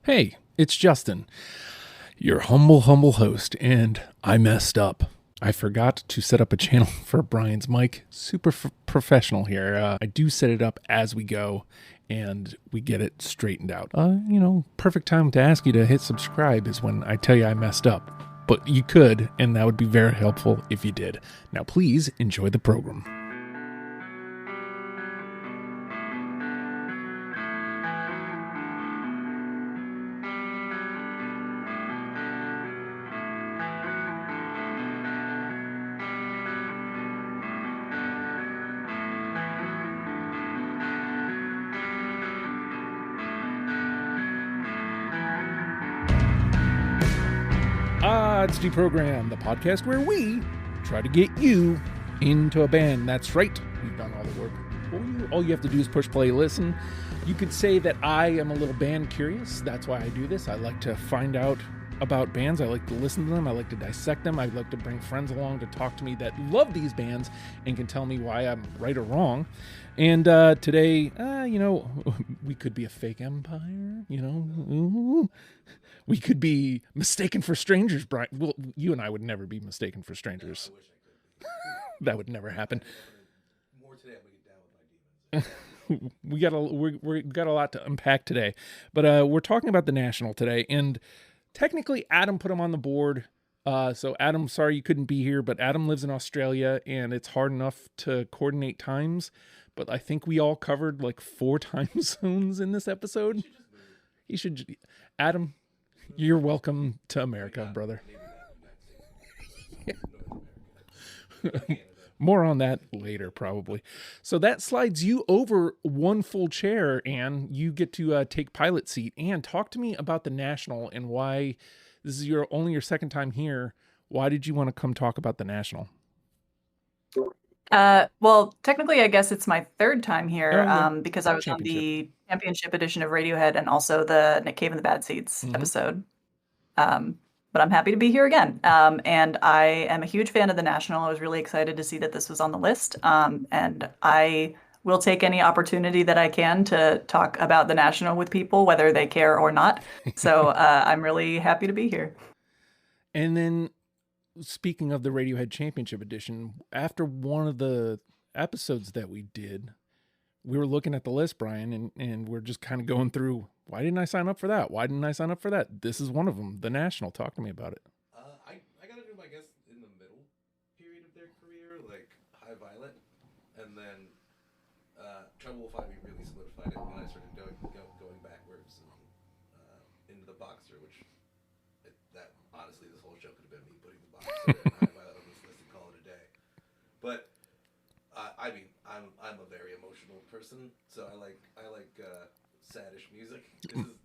Hey, it's Justin, your humble host, and I messed up. I forgot to set up a channel for Brian's mic. Super professional here. I do set it up as we go, and we get it straightened out. Perfect time to ask you to hit subscribe is when I tell you I messed up. But you could, and that would be very helpful if you did. Now, please enjoy the program. Odds Deprogram, the podcast where we try to get you into a band. That's right, we've done all the work for you. All you have to do is push play, listen. You could say that I am a little band curious. That's why I do this. I like to find out about bands. I like to listen to them. I like to dissect them. I like to bring friends along to talk to me that love these bands and can tell me why I'm right or wrong. And today, we could be a fake empire, Ooh. We could be mistaken for strangers, Brian. Well, you and I would never be mistaken for strangers. I wish I could be. That would never happen. More today, I'm gonna get down with my demons. We got a lot to unpack today, but we're talking about the National today, and technically Adam put him on the board. So Adam, sorry you couldn't be here, but Adam lives in Australia, and it's hard enough to coordinate times. But I think we all covered like 4 time zones in this episode. He should, Adam. You're welcome to America, brother. More on that later, probably. So that slides you over one full chair, and you get to take pilot seat. And talk to me about the National and why this is only your second time here. Why did you want to come talk about the National? Well, technically, I guess it's my third time here, yeah. because I was on the championship edition of Radiohead and also the Nick Cave and the Bad Seeds episode. But I'm happy to be here again. And I am a huge fan of the National. I was really excited to see that this was on the list. And I will take any opportunity that I can to talk about the National with people, whether they care or not. So I'm really happy to be here. And then, speaking of the Radiohead Championship Edition, after one of the episodes that we did, we were looking at the list, Brian, and we're just kind of going through, why didn't I sign up for that? Why didn't I sign up for that? This is one of them, the National. Talk to me about it. I got into them, I guess, in the middle period of their career, like High Violet, and then Trouble Will Find Me really solidified it when I started going backwards and into the Boxer, that honestly, this whole show could have been me putting the Boxer and High Violet on this list and call it a day. But I mean, I'm a very emotional person, so I like sadish music.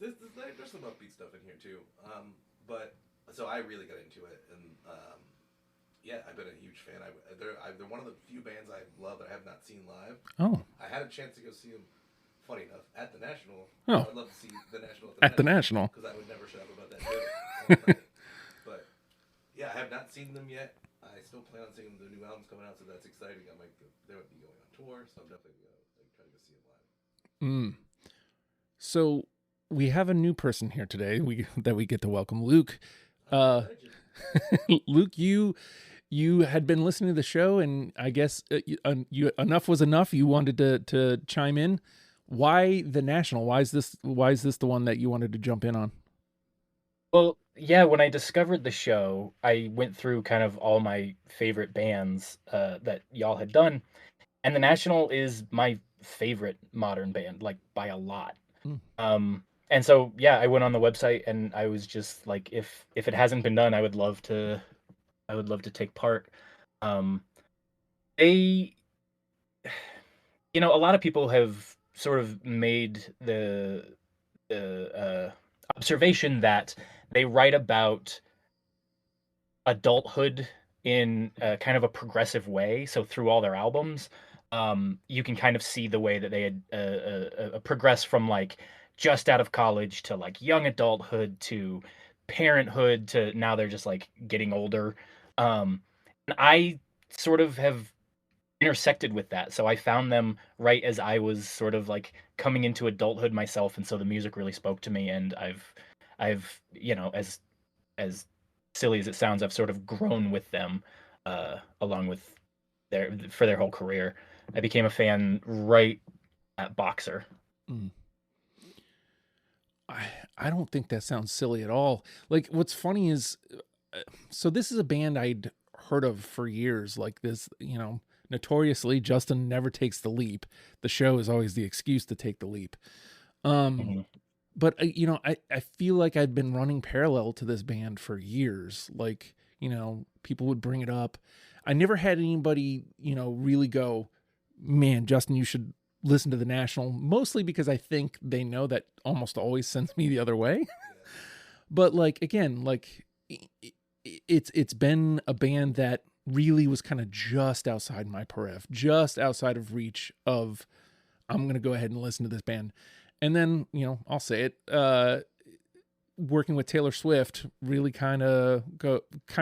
There's some upbeat stuff in here too. But so I really got into it, and yeah, I've been a huge fan. They're one of the few bands I love that I have not seen live. Oh, I had a chance to go see them. Funny enough, at the National. Oh. I'd love to see the National at the National, because I would never shut up about that joke. But yeah, I have not seen them yet. I still plan on seeing the new albums coming out, so that's exciting. They might be going on tour, so I'm definitely gonna try to go see them live. So we have a new person here today. That we get to welcome, Luke. Luke, you had been listening to the show, and I guess you enough was enough. You wanted to chime in. Why the National? Why is this the one that you wanted to jump in on? Well, yeah, when I discovered the show, I went through kind of all my favorite bands that y'all had done, and the National is my favorite modern band, like by a lot. And so yeah, I went on the website and I was just like, if it hasn't been done, I would love to take part. They, a lot of people have sort of made the observation that they write about adulthood in kind of a progressive way. So through all their albums, you can kind of see the way that they had progressed from like just out of college to like young adulthood to parenthood to now they're just like getting older. And I sort of have intersected with that. So I found them right as I was sort of like coming into adulthood myself, and so the music really spoke to me. And I've as silly as it sounds, I've sort of grown with them along with their whole career. I became a fan right at Boxer. Mm. I don't think that sounds silly at all. Like, what's funny is, so this is a band I'd heard of for years. Like this, notoriously, Justin never takes the leap. The show is always the excuse to take the leap. But I feel like I'd been running parallel to this band for years. Like, people would bring it up. I never had anybody, really go, man, Justin, you should listen to the National, mostly because I think they know that almost always sends me the other way. But like, again, like it's been a band that really was kind of just outside my periphery, just outside of reach of, I'm going to go ahead and listen to this band. And then, I'll say it, working with Taylor Swift really kind of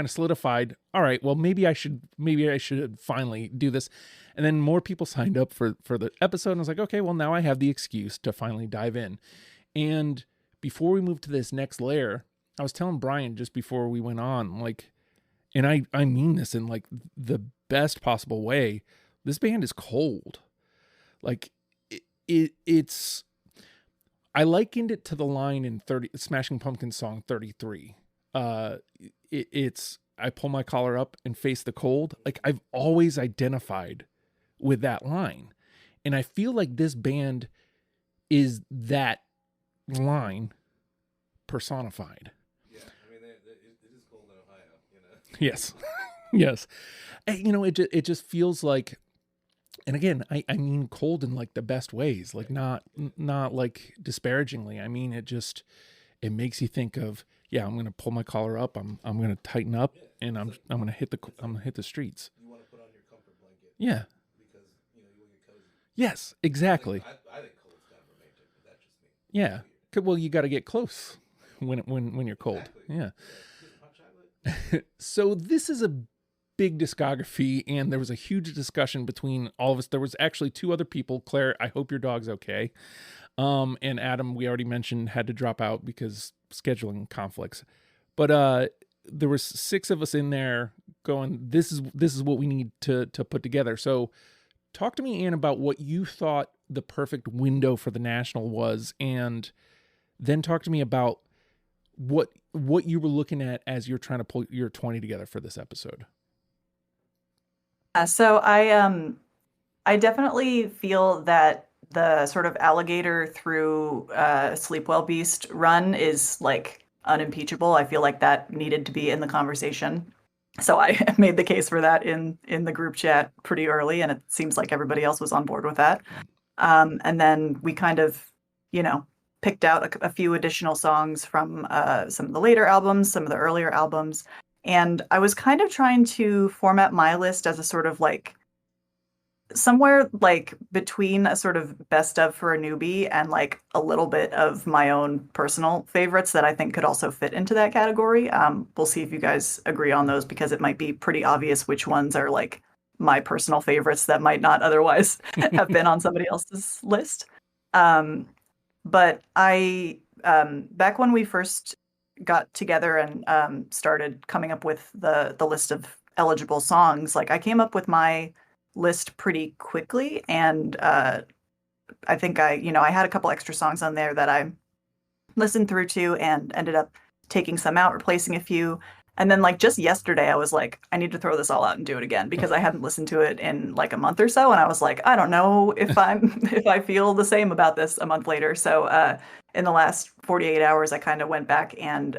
solidified. All right, well, maybe I should finally do this. And then more people signed up for the episode. And I was like, okay, well, now I have the excuse to finally dive in. And before we move to this next layer, I was telling Bryan just before we went on, like, and I mean this in like the best possible way, this band is cold. Like it's, I likened it to the line in Smashing Pumpkins song 33. It's, I pull my collar up and face the cold. Like, I've always identified with that line. And I feel like this band is that line personified. Yeah, I mean, it is cold in Ohio, Yes. Yes. And, it just feels like, and again, I mean cold in like the best ways, like not like disparagingly. I mean, it makes you think of, I'm going to pull my collar up. I'm going to tighten up, and I'm going to hit the streets. You want to put on your comfort blanket. Yeah. Because, you want to get cozy. Yes, exactly. I think cold's kind of romantic, but that's just me. Yeah. Well, you got to get close when you're cold. Exactly. Yeah. Hot chocolate. So this is a big discography, and there was a huge discussion between all of us. There was actually two other people. Claire, I hope your dog's okay. And Adam, we already mentioned, had to drop out because scheduling conflicts. But there was 6 of us in there going, this is what we need to put together. So talk to me, Ann, about what you thought the perfect window for the National was, and then talk to me about what you were looking at as you're trying to pull your 20 together for this episode. So I definitely feel that the sort of alligator through Sleepwell Beast run is like unimpeachable. I feel like that needed to be in the conversation. So I made the case for that in the group chat pretty early, and it seems like everybody else was on board with that. And then we kind of, picked out a few additional songs from some of the later albums, some of the earlier albums. And I was kind of trying to format my list as a sort of like somewhere like between a sort of best of for a newbie and like a little bit of my own personal favorites that I think could also fit into that category. We'll see if you guys agree on those, because it might be pretty obvious which ones are like my personal favorites that might not otherwise have been on somebody else's list. But I, back when we first got together and started coming up with the list of eligible songs, like I came up with my list pretty quickly, and I think I had a couple extra songs on there that I listened through to and ended up taking some out, replacing a few. And then like just yesterday, I was like, I need to throw this all out and do it again, because I hadn't listened to it in like a month or so. And I was like, I don't know if I feel the same about this a month later. So in the last 48 hours, I kind of went back and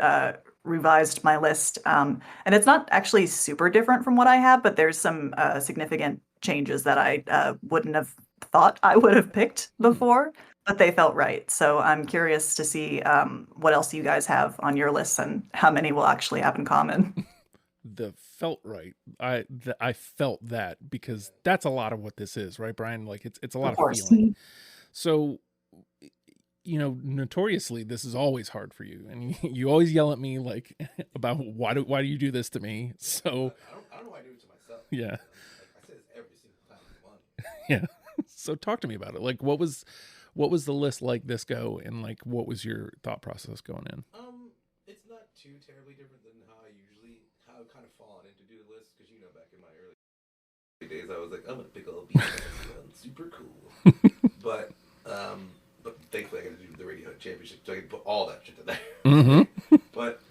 revised my list. And it's not actually super different from what I have, but there's some significant changes that I wouldn't have thought I would have picked before, but they felt right. So I'm curious to see what else you guys have on your list and how many we'll actually have in common. The felt right. I felt that, because that's a lot of what this is, right, Bryan? Like it's a lot of feeling. So, notoriously, this is always hard for you, and you always yell at me like about why do you do this to me? So I don't know why I do it to myself. Yeah. I say this every single time. Yeah. So talk to me about it. Like, what was the list like this go, and like what was your thought process going in? It's not too terribly different than how I've kind of fallen into do the list, because back in my early days I was like, I'm gonna pick all beats, super cool. But thankfully I got to do the Radio Championship, so I can put all that shit in there. Mm-hmm. But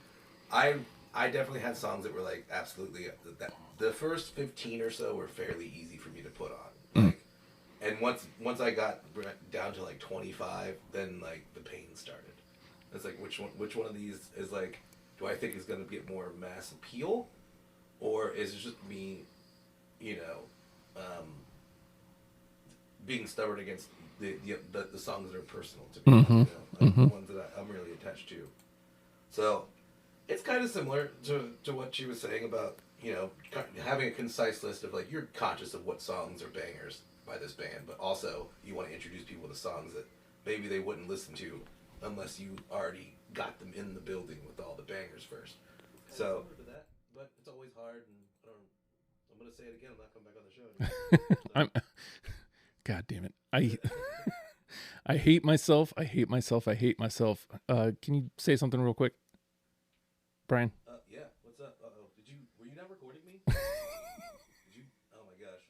I definitely had songs that were like absolutely that. The first 15 or so were fairly easy for me to put on. Like, and once I got down to like 25, then like the pain started. It's like which one of these is like, do I think is going to get more mass appeal, or is it just me, being stubborn against the songs that are personal to me, the ones that I'm really attached to. So it's kind of similar to what she was saying about, having a concise list of like, you're conscious of what songs are bangers by this band, but also you want to introduce people to songs that maybe they wouldn't listen to unless you already got them in the building with all the bangers first. So, but it's always hard, and I'm going to say it again, I'm not coming back on the show anymore. God damn it. I hate myself. I hate myself. I hate myself. Can you say something real quick, Brian? Yeah. What's up? Uh-oh. Were you not recording me? Oh my gosh.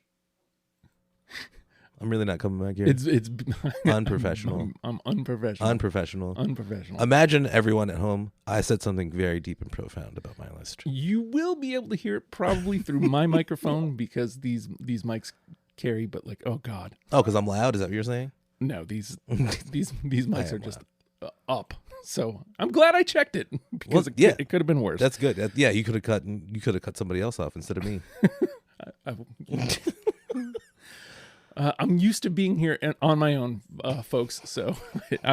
I'm really not coming back here. It's unprofessional. I'm unprofessional. Unprofessional. Imagine everyone at home. I said something very deep and profound about my list. You will be able to hear it probably through my microphone, because these mics carry, but like, oh God. Oh, because I'm loud? Is that what you're saying? No, these mics are just up. So I'm glad I checked it, because it could have been worse. That's good. Yeah, you could have cut somebody else off instead of me. I'm used to being here on my own, folks. So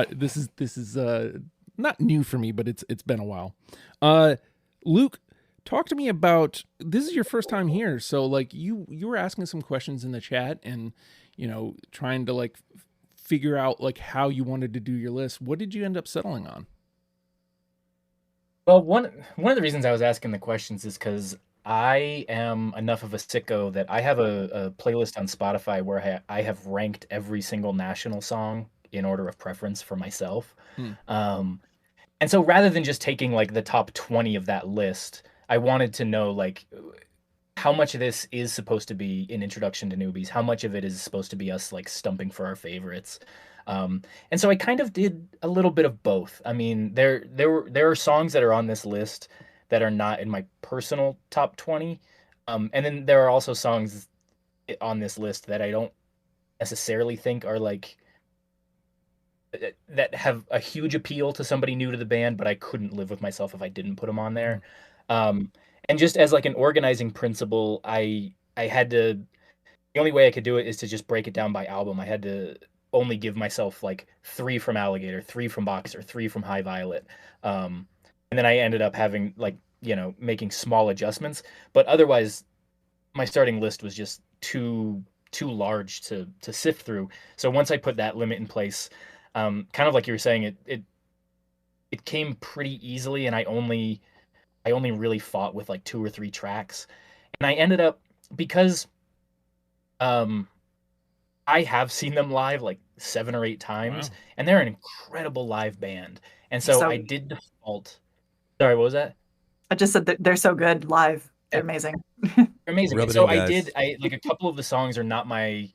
this is not new for me, but it's been a while. Luke, talk to me about, this is your first time here, so like you were asking some questions in the chat, and trying to like figure out like how you wanted to do your list. What did you end up settling on? Well, one of the reasons I was asking the questions is because I am enough of a sicko that I have a playlist on Spotify where I have ranked every single national song in order of preference for myself. And so rather than just taking like the top 20 of that list, I wanted to know like how much of this is supposed to be an introduction to newbies, how much of it is supposed to be us like stumping for our favorites. And so I kind of did a little bit of both. I mean, there are songs that are on this list that are not in my personal top 20. And then there are also songs on this list that I don't necessarily think are like, that have a huge appeal to somebody new to the band, but I couldn't live with myself if I didn't put them on there. And just as like an organizing principle, I had to, the only way I could do it is to just break it down by album. I had to only give myself like 3 from Alligator, 3 from Boxer, 3 from High Violet. And then I ended up having like, making small adjustments, but otherwise my starting list was just too large to sift through. So once I put that limit in place, kind of like you were saying, it came pretty easily, and I only really fought with like 2 or 3 tracks. And I ended up, because I have seen them live like 7 or 8 times. Wow. And they're an incredible live band. And so I did default. Sorry, what was that? I just said that they're so good live. They're amazing. They're amazing. So I like a couple of the songs are not my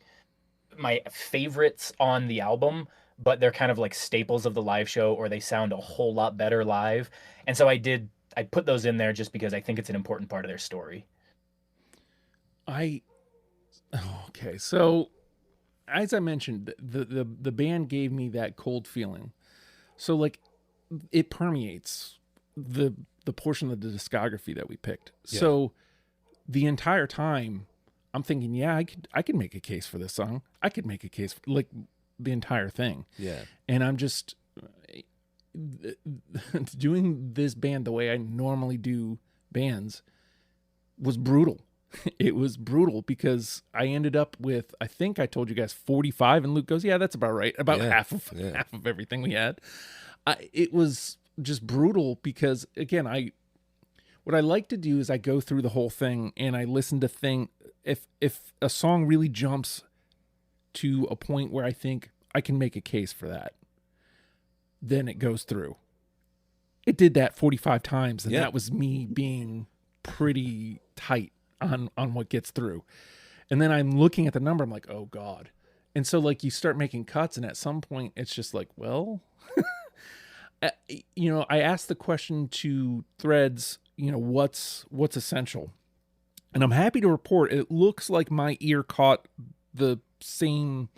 favorites on the album, but they're kind of like staples of the live show, or they sound a whole lot better live. And so I put those in there just because I think it's an important part of their story. Okay. So as I mentioned, the band gave me that cold feeling. So like it permeates the portion of the discography that we picked. Yeah. So the entire time I'm thinking, yeah, I could make a case for this song. I could make a case for like the entire thing. Yeah. And I'm just doing this band the way I normally do bands was brutal. It was brutal because I ended up with, I think I told you guys 45, and Luke goes, yeah, that's about right. About half of everything we had. It was just brutal because, again, what I like to do is I go through the whole thing and I listen to if a song really jumps to a point where I think I can make a case for that, then it goes through. It did that 45 times, and that was me being pretty tight on what gets through. And then I'm looking at the number, I'm like, oh God. And so like you start making cuts, and at some point it's just like, well, you know, I asked the question to Threads, you know, what's essential? And I'm happy to report it looks like my ear caught the same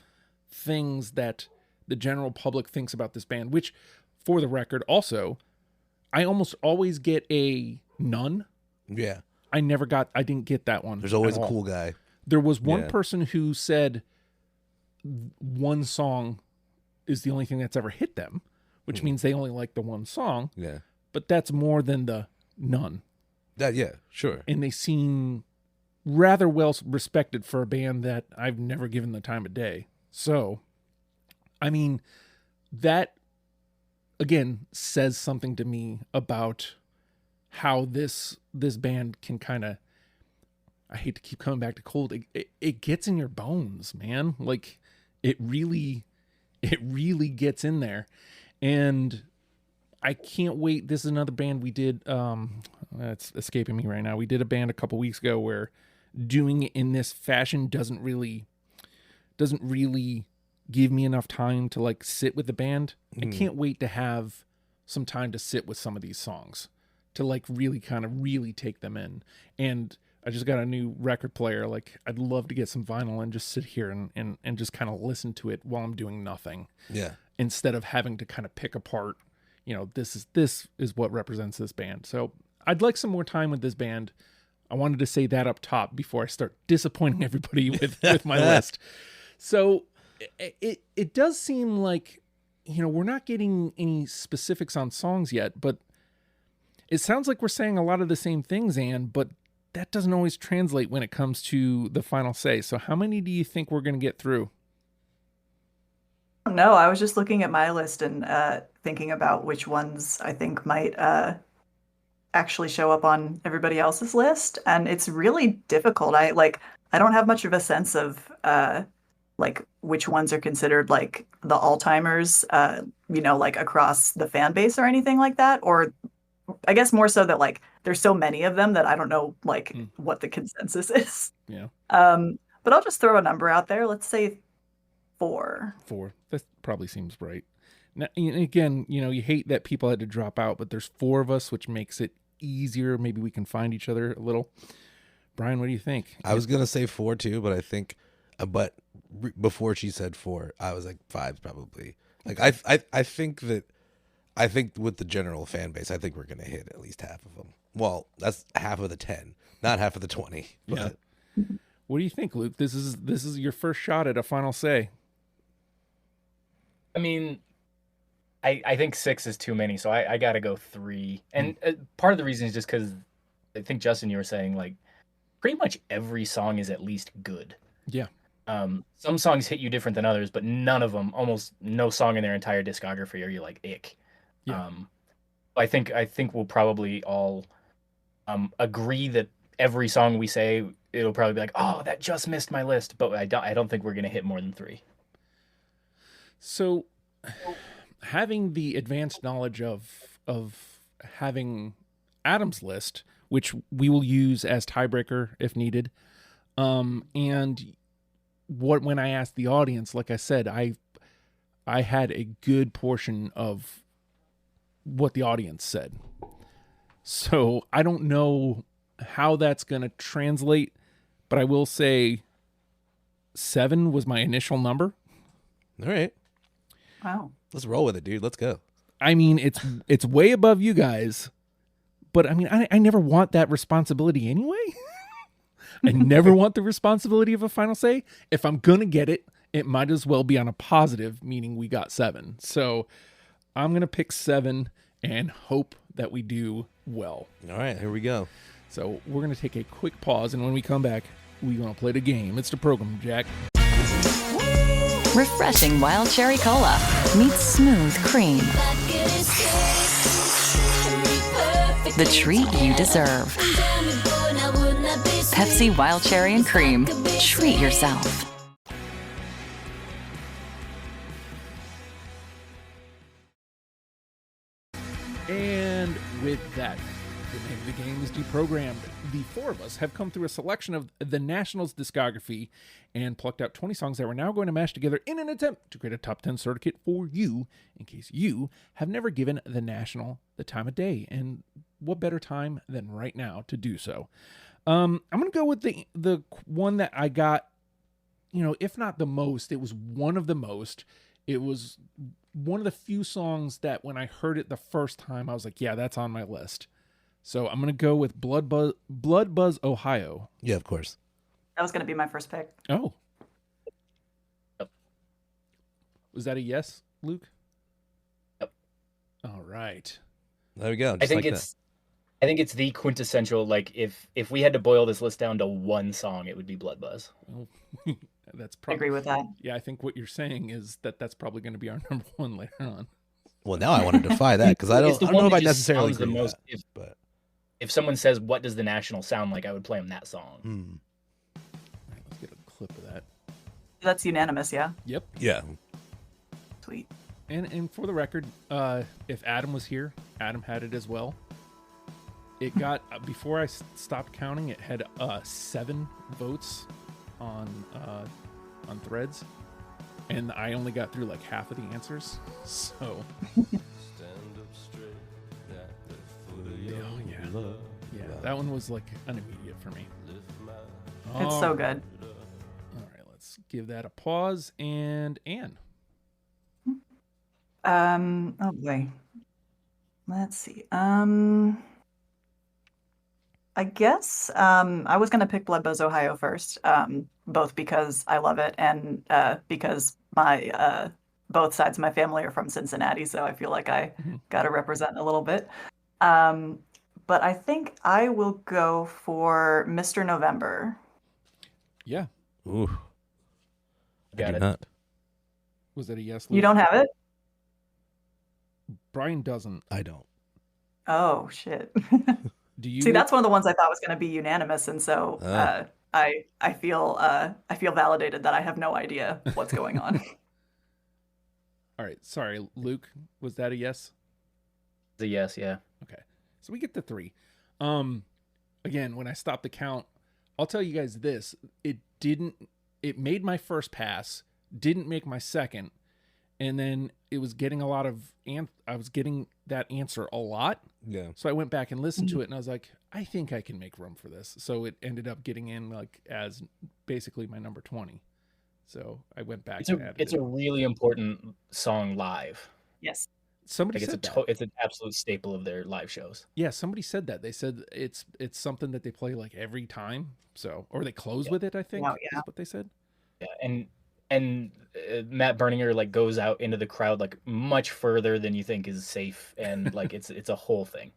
things that the general public thinks about this band, which, for the record, also, I almost always get a none. Yeah. I didn't get that one. There's always a cool guy. There was one person who said one song is the only thing that's ever hit them, which means they only like the one song. Yeah. But that's more than the none. Yeah, sure. And they seem rather well respected for a band that I've never given the time of day. So, I mean, that, again, says something to me about how this band can kind of, I hate to keep coming back to cold, it gets in your bones, man. Like, it really gets in there. And I can't wait. This is another band we did, it's escaping me right now. We did a band a couple weeks ago where doing it in this fashion doesn't really give me enough time to like sit with the band. I can't wait to have some time to sit with some of these songs to like really take them in. And I just got a new record player. Like, I'd love to get some vinyl and just sit here and just kind of listen to it while I'm doing nothing. Yeah. Instead of having to kind of pick apart, you know, this is what represents this band. So I'd like some more time with this band. I wanted to say that up top before I start disappointing everybody with my list. So it does seem like, you know, we're not getting any specifics on songs yet, but it sounds like we're saying a lot of the same things, Anne, but that doesn't always translate when it comes to the final say. So how many do you think we're going to get through? No, I was just looking at my list and thinking about which ones I think might actually show up on everybody else's list, and it's really difficult. I don't have much of a sense of like which ones are considered like the all-timers, you know, like across the fan base or anything like that. Or I guess more so that like there's so many of them that I don't know like what the consensus is. Yeah. But I'll just throw a number out there. Let's say 4. 4. That probably seems right. Now, again, you know, you hate that people had to drop out, but there's 4 of us, which makes it easier. Maybe we can find each other a little. Brian, what do you think? I was going to say 4 too, but I think, before she said 4, I was like 5 probably. Like, I think with the general fan base, I think we're going to hit at least half of them. Well, that's half of the 10, not half of the 20. But. Yeah. What do you think, Luke? This is your first shot at a final say. I mean, I think 6 is too many, so I got to go 3. And part of the reason is just because I think, Justin, you were saying, like, pretty much every song is at least good. Yeah. Some songs hit you different than others, but none of them, almost no song in their entire discography are you like, ick. Yeah. I think we'll probably all agree that every song we say, it'll probably be like, oh, that just missed my list, but I don't think we're going to hit more than 3. So, having the advanced knowledge of having Adam's list, which we will use as tiebreaker if needed, and when I asked the audience, like I said, I had a good portion of what the audience said. So I don't know how that's going to translate, but I will say 7 was my initial number. All right. Wow. Let's roll with it, dude. Let's go. I mean, it's way above you guys, but I mean, I never want that responsibility anyway. I never want the responsibility of a final say. If I'm going to get it, it might as well be on a positive, meaning we got 7. So I'm going to pick 7 and hope that we do well. All right, here we go. So we're going to take a quick pause, and when we come back, we're going to play the game. It's the program, Jack. Refreshing wild cherry cola meets smooth cream. The treat you deserve. Pepsi Wild Cherry and Cream. Treat yourself. And with that, the name of the game is Deprogrammed. The four of us have come through a selection of the National's discography and plucked out 20 songs that we're now going to mash together in an attempt to create a top 10 starter kit for you, in case you have never given the National the time of day. And what better time than right now to do so? I'm going to go with the one that I got, if not the most, it was one of the most. It was one of the few songs that when I heard it the first time, I was like, yeah, that's on my list. So I'm going to go with Blood Buzz, Ohio. Yeah, of course. That was going to be my first pick. Oh. Was that a yes, Luke? Yep. All right. There we go. I think it's the quintessential, like, if we had to boil this list down to one song, it would be Blood Buzz. Well, that's I probably. agree with that. Yeah, I think what you're saying is that's probably going to be our number one later on. Well, now I want to defy that because I don't know if I necessarily agree with that. But if someone says, what does the National sound like, I would play them that song. All right, let's get a clip of that. That's unanimous, yeah? Yep. yeah, Sweet. And for the record, if Adam was here, Adam had it as well. It got before I stopped counting, it had 7 votes on Threads, and I only got through like half of the answers. So, yeah, that one was like an immediate for me. It's so good. All right, let's give that a pause. And Anne. Oh boy. Let's see. I guess I was gonna pick Blood Buzz Ohio first, both because I love it and because my both sides of my family are from Cincinnati, so I feel like I gotta represent a little bit. But I think I will go for Mr. November. Yeah. ooh, I Got do it. not. Was that a yes, You Luke? don't have it? Brian doesn't. I don't. Oh shit. Do you? See, that's one of the ones I thought was going to be unanimous, and so Oh. I feel validated that I have no idea what's going on. All right. Sorry, Luke. Was that a yes? It's a yes, yeah. Okay. So we get the 3. Again, when I stopped the count, I'll tell you guys this. It made my first pass, didn't make my second, and then it was getting I was getting that answer a lot. Yeah. So I went back and listened to it, and I was like, I think I can make room for this. So it ended up getting in like as basically my number 20. So I went back and added It's it. a really important song live. Yes. Somebody Like said that. it's an absolute staple of their live shows. Yeah, somebody said that. They said it's something that they play like every time. So, or they close with it, I think. Oh, yeah. Is what they said. Yeah, and Matt Berninger like goes out into the crowd like much further than you think is safe, and like it's a whole thing.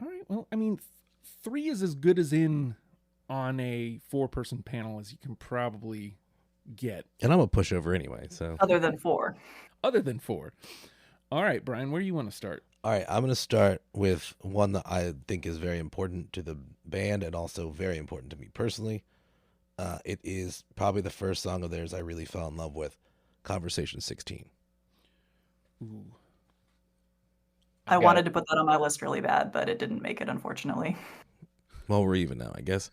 All right. Well, I mean, 3 is as good as in on a 4-person panel as you can probably get. And I'm a pushover anyway. So Other than 4. Other than 4. All right, Brian, where do you want to start? all right, I'm gonna start with one that I think is very important to the band and also very important to me personally. It is probably the first song of theirs I really fell in love with, Conversation 16. Ooh. I got wanted it. to put that on my list really bad, but it didn't make it, unfortunately. Well, we're even now, I guess.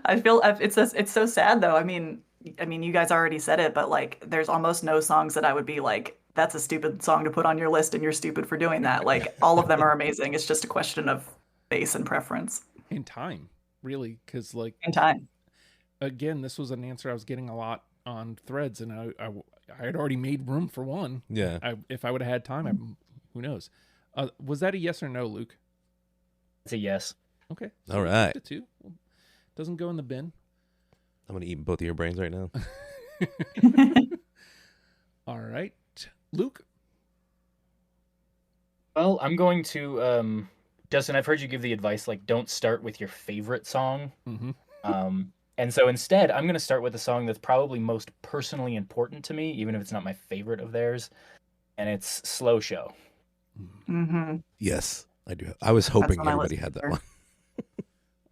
I feel it's so sad though. I mean, you guys already said it, but like, there's almost no songs that I would be like, that's a stupid song to put on your list, and you're stupid for doing that. Like, all of them are amazing. It's just a question of base and preference In time, really, because like and time. again, this was an answer I was getting a lot on Threads, and I had already made room for one. Yeah. If I would have had time, who knows? Was that a yes or no, Luke? It's a yes. Okay. All right. The 2 doesn't go in the bin. I'm gonna eat both of your brains right now. All right, Luke. Well, I'm going to Justin, I've heard you give the advice like don't start with your favorite song. Mm-hmm. And so instead, I'm going to start with a song that's probably most personally important to me, even if it's not my favorite of theirs, and it's Slow Show. Mm-hmm. Yes, I do. I was hoping on my everybody list had that too. one.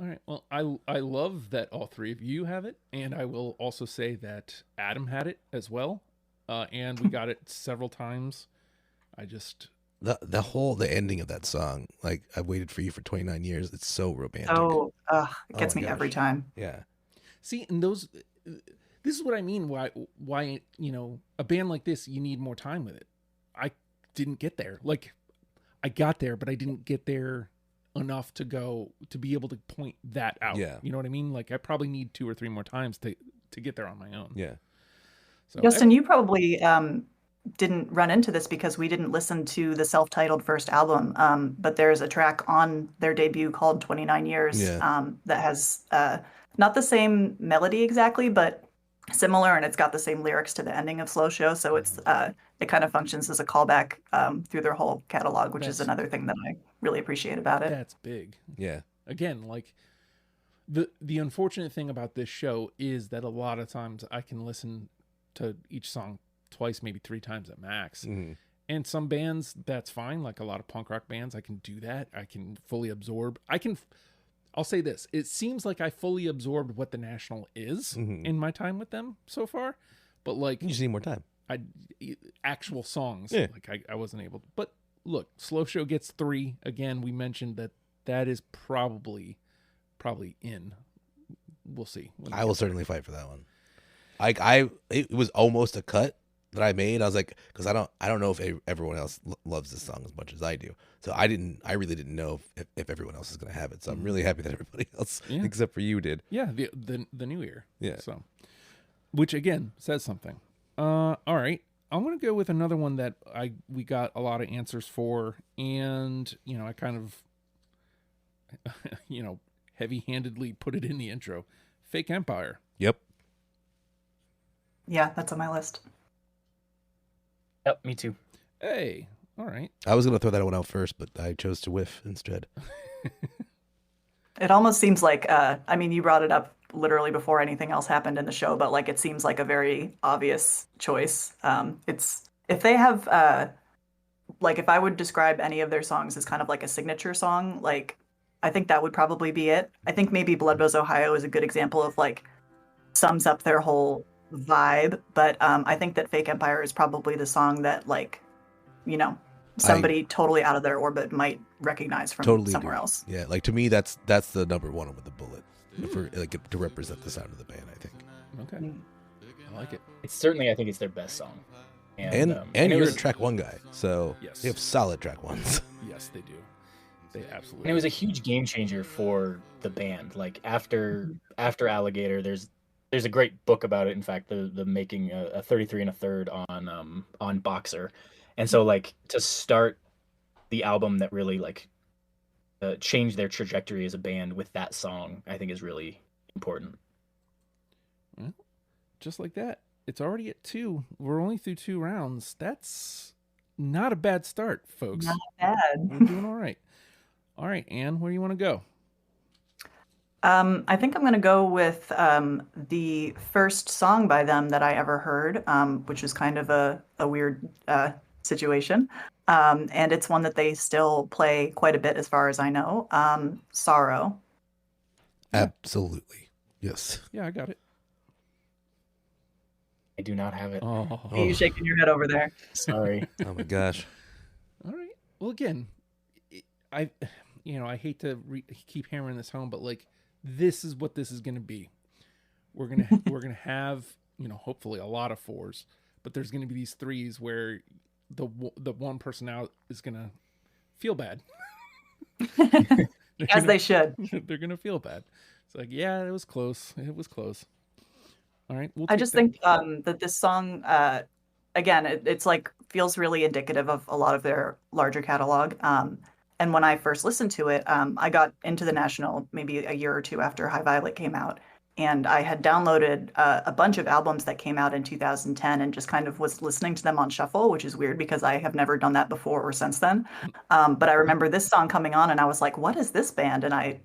All right. Well, I love that all 3 of you have it, and I will also say that Adam had it as well, and we got it several times. the ending of that song, like I waited for you for 29 years. It's so romantic. Oh, it Oh gets my me every gosh. time. Yeah. See, and those, this is what I mean. Why a band like this, you need more time with it. I didn't get there. Like, I got there, but I didn't get there enough to be able to point that out. Yeah. You know what I mean? Like, I probably need 2 or 3 more times to get there on my own. Yeah. So Justin, you probably didn't run into this because we didn't listen to the self-titled first album, but there's a track on their debut called 29 Years Yeah. that has not the same melody exactly, but similar, and it's got the same lyrics to the ending of Slow Show, so it kind of functions as a callback through their whole catalog, which is another thing that I really appreciate about it. That's big. Yeah. Again, like, the unfortunate thing about this show is that a lot of times I can listen to each song twice, maybe 3 times at max. Mhm. And some bands, that's fine. Like a lot of punk rock bands, I can do that. I can fully absorb. I'll say this. It seems like I fully absorbed what the National is in my time with them so far. But like, You just need more time. actual songs, Yeah. like I wasn't able to. But look, Slow Show gets 3. Again, we mentioned that is probably in. We'll see. I will certainly fight for that one. It was almost a cut that I made. I was like, because I don't know if everyone else loves this song as much as I do. So I really didn't know if everyone else is going to have it. So I'm really happy that everybody else, except for you, did. Yeah, the new ear. Yeah. So, which again says something. All right, I'm gonna go with another one that we got a lot of answers for, and I kind of heavy-handedly put it in the intro. Fake Empire. Yep. Yeah, that's on my list. Yep, me too. Hey, all right. I was going to throw that one out first, but I chose to whiff instead. It almost seems like, I mean, you brought it up literally before anything else happened in the show, but like it seems like a very obvious choice. If they have, like if I would describe any of their songs as kind of like a signature song, like I think that would probably be it. I think maybe Blood Buzz Ohio is a good example of like sums up their whole vibe, but I think that Fake Empire is probably the song that like, somebody totally out of their orbit might recognize from somewhere else. Yeah, like to me, that's the number one with the bullet for like to represent the sound of the band. I think. Okay, I like it. It's certainly, I think it's their best song. And you're a track 1 guy, so Yes. you have solid track 1s. Yes, they do. They absolutely. And it was a huge game changer for the band. Like after Alligator, there's a great book about it. In fact, the making a 33 and a third on Boxer, and so like to start the album that really like changed their trajectory as a band with that song, I think is really important. Well, just like that, it's already at 2. We're only through 2 rounds. That's not a bad start, folks. Not bad. We're doing all right. All right, Anne, where do you want to go? I think I'm going to go with the first song by them that I ever heard, which was kind of a weird situation. And it's one that they still play quite a bit as far as I know. Sorrow. Absolutely, yes. Yeah, I got it. I do not have it. Oh, Are you shaking your head over there? Sorry. Oh my gosh. all right. Well, again, I hate to keep hammering this home, but like, this is what this is going to be. We're gonna have hopefully a lot of 4s, but there's going to be these 3s where the one person out is going to feel bad. As they should. They're going to feel bad. It's like, yeah, it was close. It was close. All right. I just think that this song, again, it's like feels really indicative of a lot of their larger catalog. And when I first listened to it, I got into the National maybe a year or 2 after High Violet came out. And I had downloaded a bunch of albums that came out in 2010 and just kind of was listening to them on shuffle, which is weird because I have never done that before or since then. But I remember this song coming on and I was like, what is this band? And I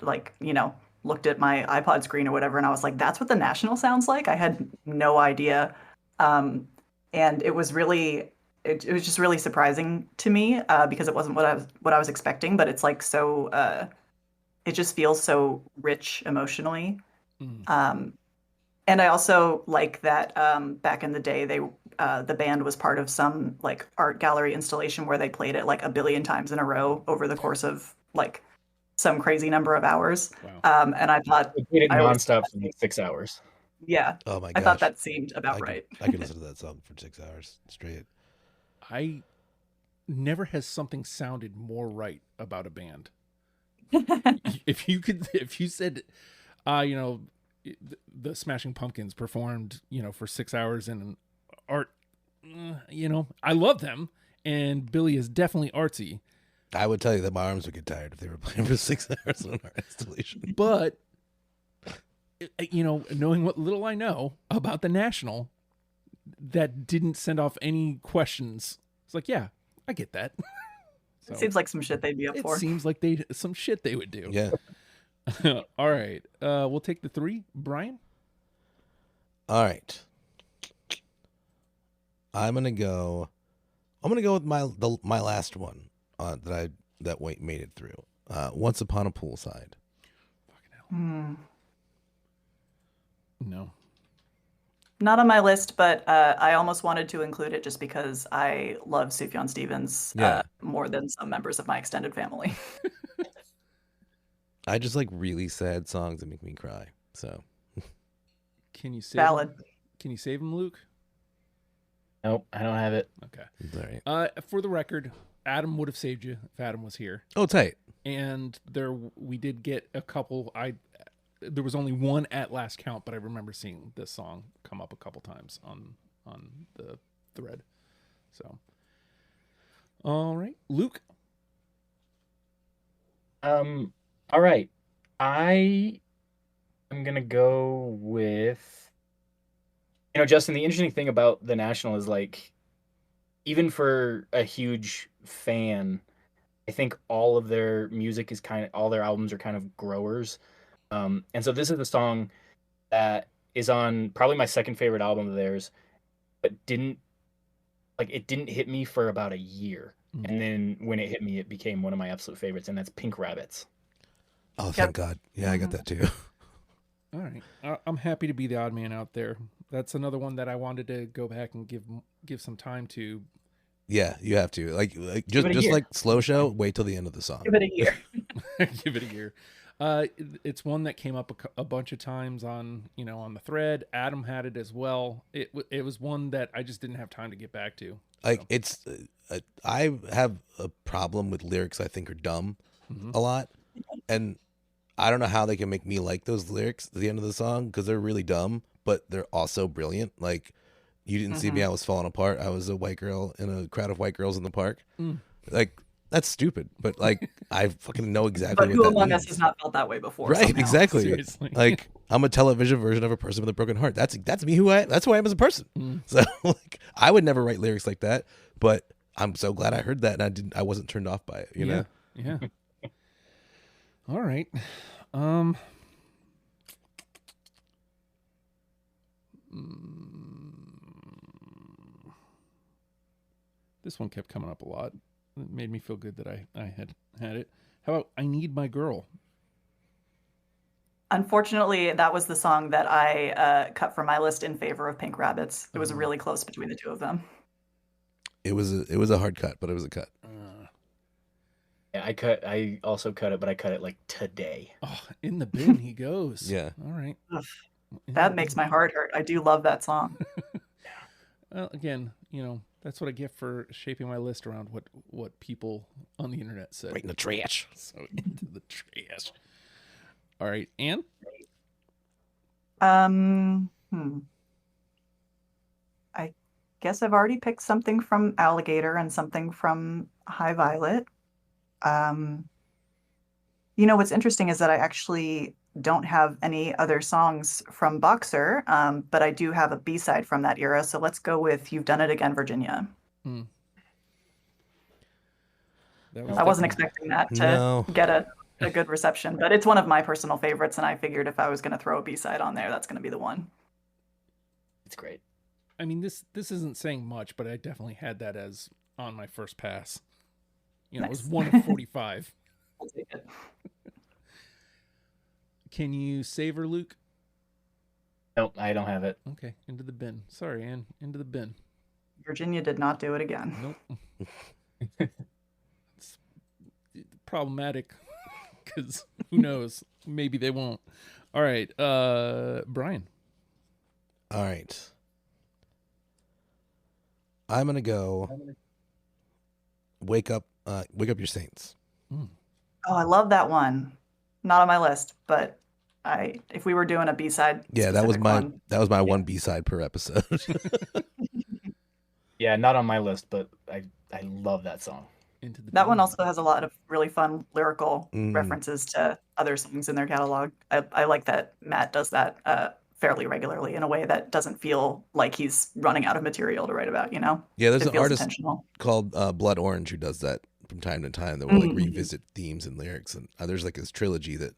looked at my iPod screen or whatever, and I was like, that's what the National sounds like? I had no idea. And it was really... It was just really surprising to me because it wasn't what I was expecting, but it's like so it just feels so rich emotionally. And I also like that back in the day they the band was part of some like art gallery installation where they played it like a billion times in a row over the course of like some crazy number of hours. Wow. And I thought They did it I always nonstop for like 6 hours. yeah, Oh my I thought gosh. that seemed about right. I could listen to that song for 6 hours straight. I never has something sounded more right about a band. If you said, you know, the Smashing Pumpkins performed, you know, for 6 hours in an art, you know, I love them, and Billy is definitely artsy, I would tell you that my arms would get tired if they were playing for 6 hours in an art installation. but you know, knowing what little I know about the National, that didn't send off any questions. It's like, yeah, I get that. So, It seems like some shit they'd be up it for. seems like some shit they would do. Yeah. All right. We'll take the 3. Brian? All right. I'm gonna go with my last one that made it through. Once Upon a Poolside. Hmm. No. Not on my list, but I almost wanted to include it just because I love Sufjan Stevens more than some members of my extended family. I just like really sad songs that make me cry. So Can you save Valid. him? Can you save him, Luke? Nope, I don't have it. Okay. all right. For the record, Adam would have saved you if Adam was here. Oh, tight. And we did get a couple. There was only one at last count, but I remember seeing this song come up a couple times on the thread. So, all right, Luke. All right. I am gonna go with, you know, Justin, the interesting thing about the National is like, even for a huge fan, I think all of their music is all their albums are kind of growers. And so this is a song that is on probably my second favorite album of theirs, but it didn't hit me for about a year. Mhm. And then when it hit me, it became one of my absolute favorites, and that's Pink Rabbits. Oh, thank God. Yeah, I got that too. All right, I'm happy to be the odd man out there. That's another one that I wanted to go back and give some time to. Yeah, you have to like Give it a just year. like Slow Show. Wait till the end of the song. Give it a year. Give it a year. It's one that came up a bunch of times on the thread. Adam had it as well. It was one that I just didn't have time to get back to. Like So. it's, I have a problem with lyrics I think are dumb a lot, and I don't know how they can make me like those lyrics at the end of the song because they're really dumb, but they're also brilliant. Like, you didn't see me, I was falling apart. I was a white girl in a crowd of white girls in the park. Like, that's stupid, but like I fucking know exactly But what who that among means. us has not felt that way before? Right, somehow? exactly. Seriously. Like, I'm a television version of a person with a broken heart. That's me that's who I am as a person. So like I would never write lyrics like that, but I'm so glad I heard that and I wasn't turned off by it, you know? Yeah. All right. This one kept coming up a lot. It made me feel good that I had it. How about I Need My Girl? Unfortunately, that was the song that I cut from my list in favor of Pink Rabbits. It was really close between the two of them. It was a hard cut, but it was a cut. Yeah, I also cut it, but I cut it like today. Oh, in the bin he goes. Yeah. All right. Ugh, In that the makes bin. my heart hurt. I do love that song. Well, again, that's what I get for shaping my list around what people on the internet said. Right in the trash. So into the trash. All right, Anne? I guess I've already picked something from Alligator and something from High Violet. What's interesting is that I actually don't have any other songs from Boxer, but I do have a B-side from that era. So let's go with You've Done It Again, Virginia. I wasn't expecting that to get a good reception, but it's one of my personal favorites, and I figured if I was going to throw a B-side on there, that's going to be the one. It's great. I mean, this isn't saying much, but I definitely had that as on my first pass. It was Nice. 1 of 45. I'll take it. Can you savor, Luke? Nope, I don't have it. Okay, into the bin. Sorry, Anne. Into the bin. Virginia did not do it again. Nope. It's problematic because who knows? Maybe they won't. All right, Brian. All right. I'm gonna go. Wake up your saints. Oh, I love that one. Not on my list, but if we were doing a B-side, Yeah, that was my one, one B-side per episode. Yeah, not on my list, but I love that song. That one also has a lot of really fun lyrical references to other songs in their catalog. I like that Matt does that fairly regularly in a way that doesn't feel like he's running out of material to write about, you know? Yeah, there's It an feels artist intentional. called Blood Orange who does that from time to time. That will like revisit themes and lyrics, and there's like this trilogy that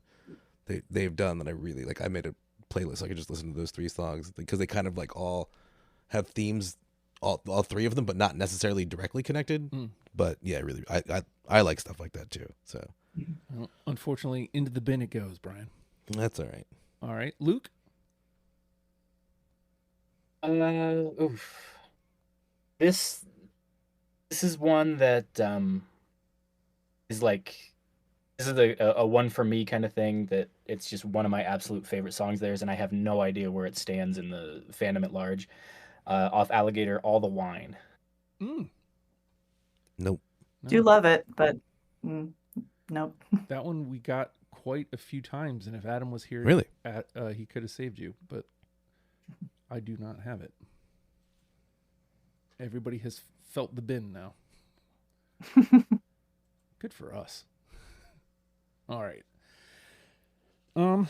they've done that I really like. I made a playlist so I could just listen to those 3 songs because they kind of like all have themes, all 3 of them, but not necessarily directly connected. But yeah, really, I like stuff like that too. So well, unfortunately, into the bin it goes, Brian. that's all right. All right, Luke. Oof. This is one that is like, this is a one for me kind of thing, that it's just one of my absolute favorite songs theirs, and I have no idea where it stands in the fandom at large. Off Alligator, All the Wine. Nope. Do love it, but nope. That one we got quite a few times, and if Adam was here, Really? He could have saved you, but I do not have it. Everybody has felt the bin now. Good for us. All right. All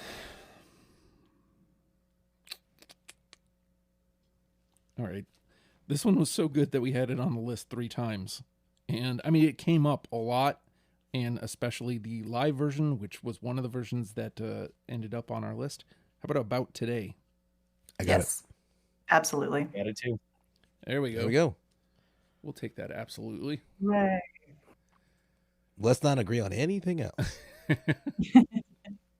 right. This one was so good that we had it on the list 3 times. And I mean, it came up a lot, and especially the live version, which was one of the versions that ended up on our list. How about Today? I got Yes, absolutely. Got it too. There we it. go. There we go. We'll take that absolutely. Right. Let's not agree on anything else.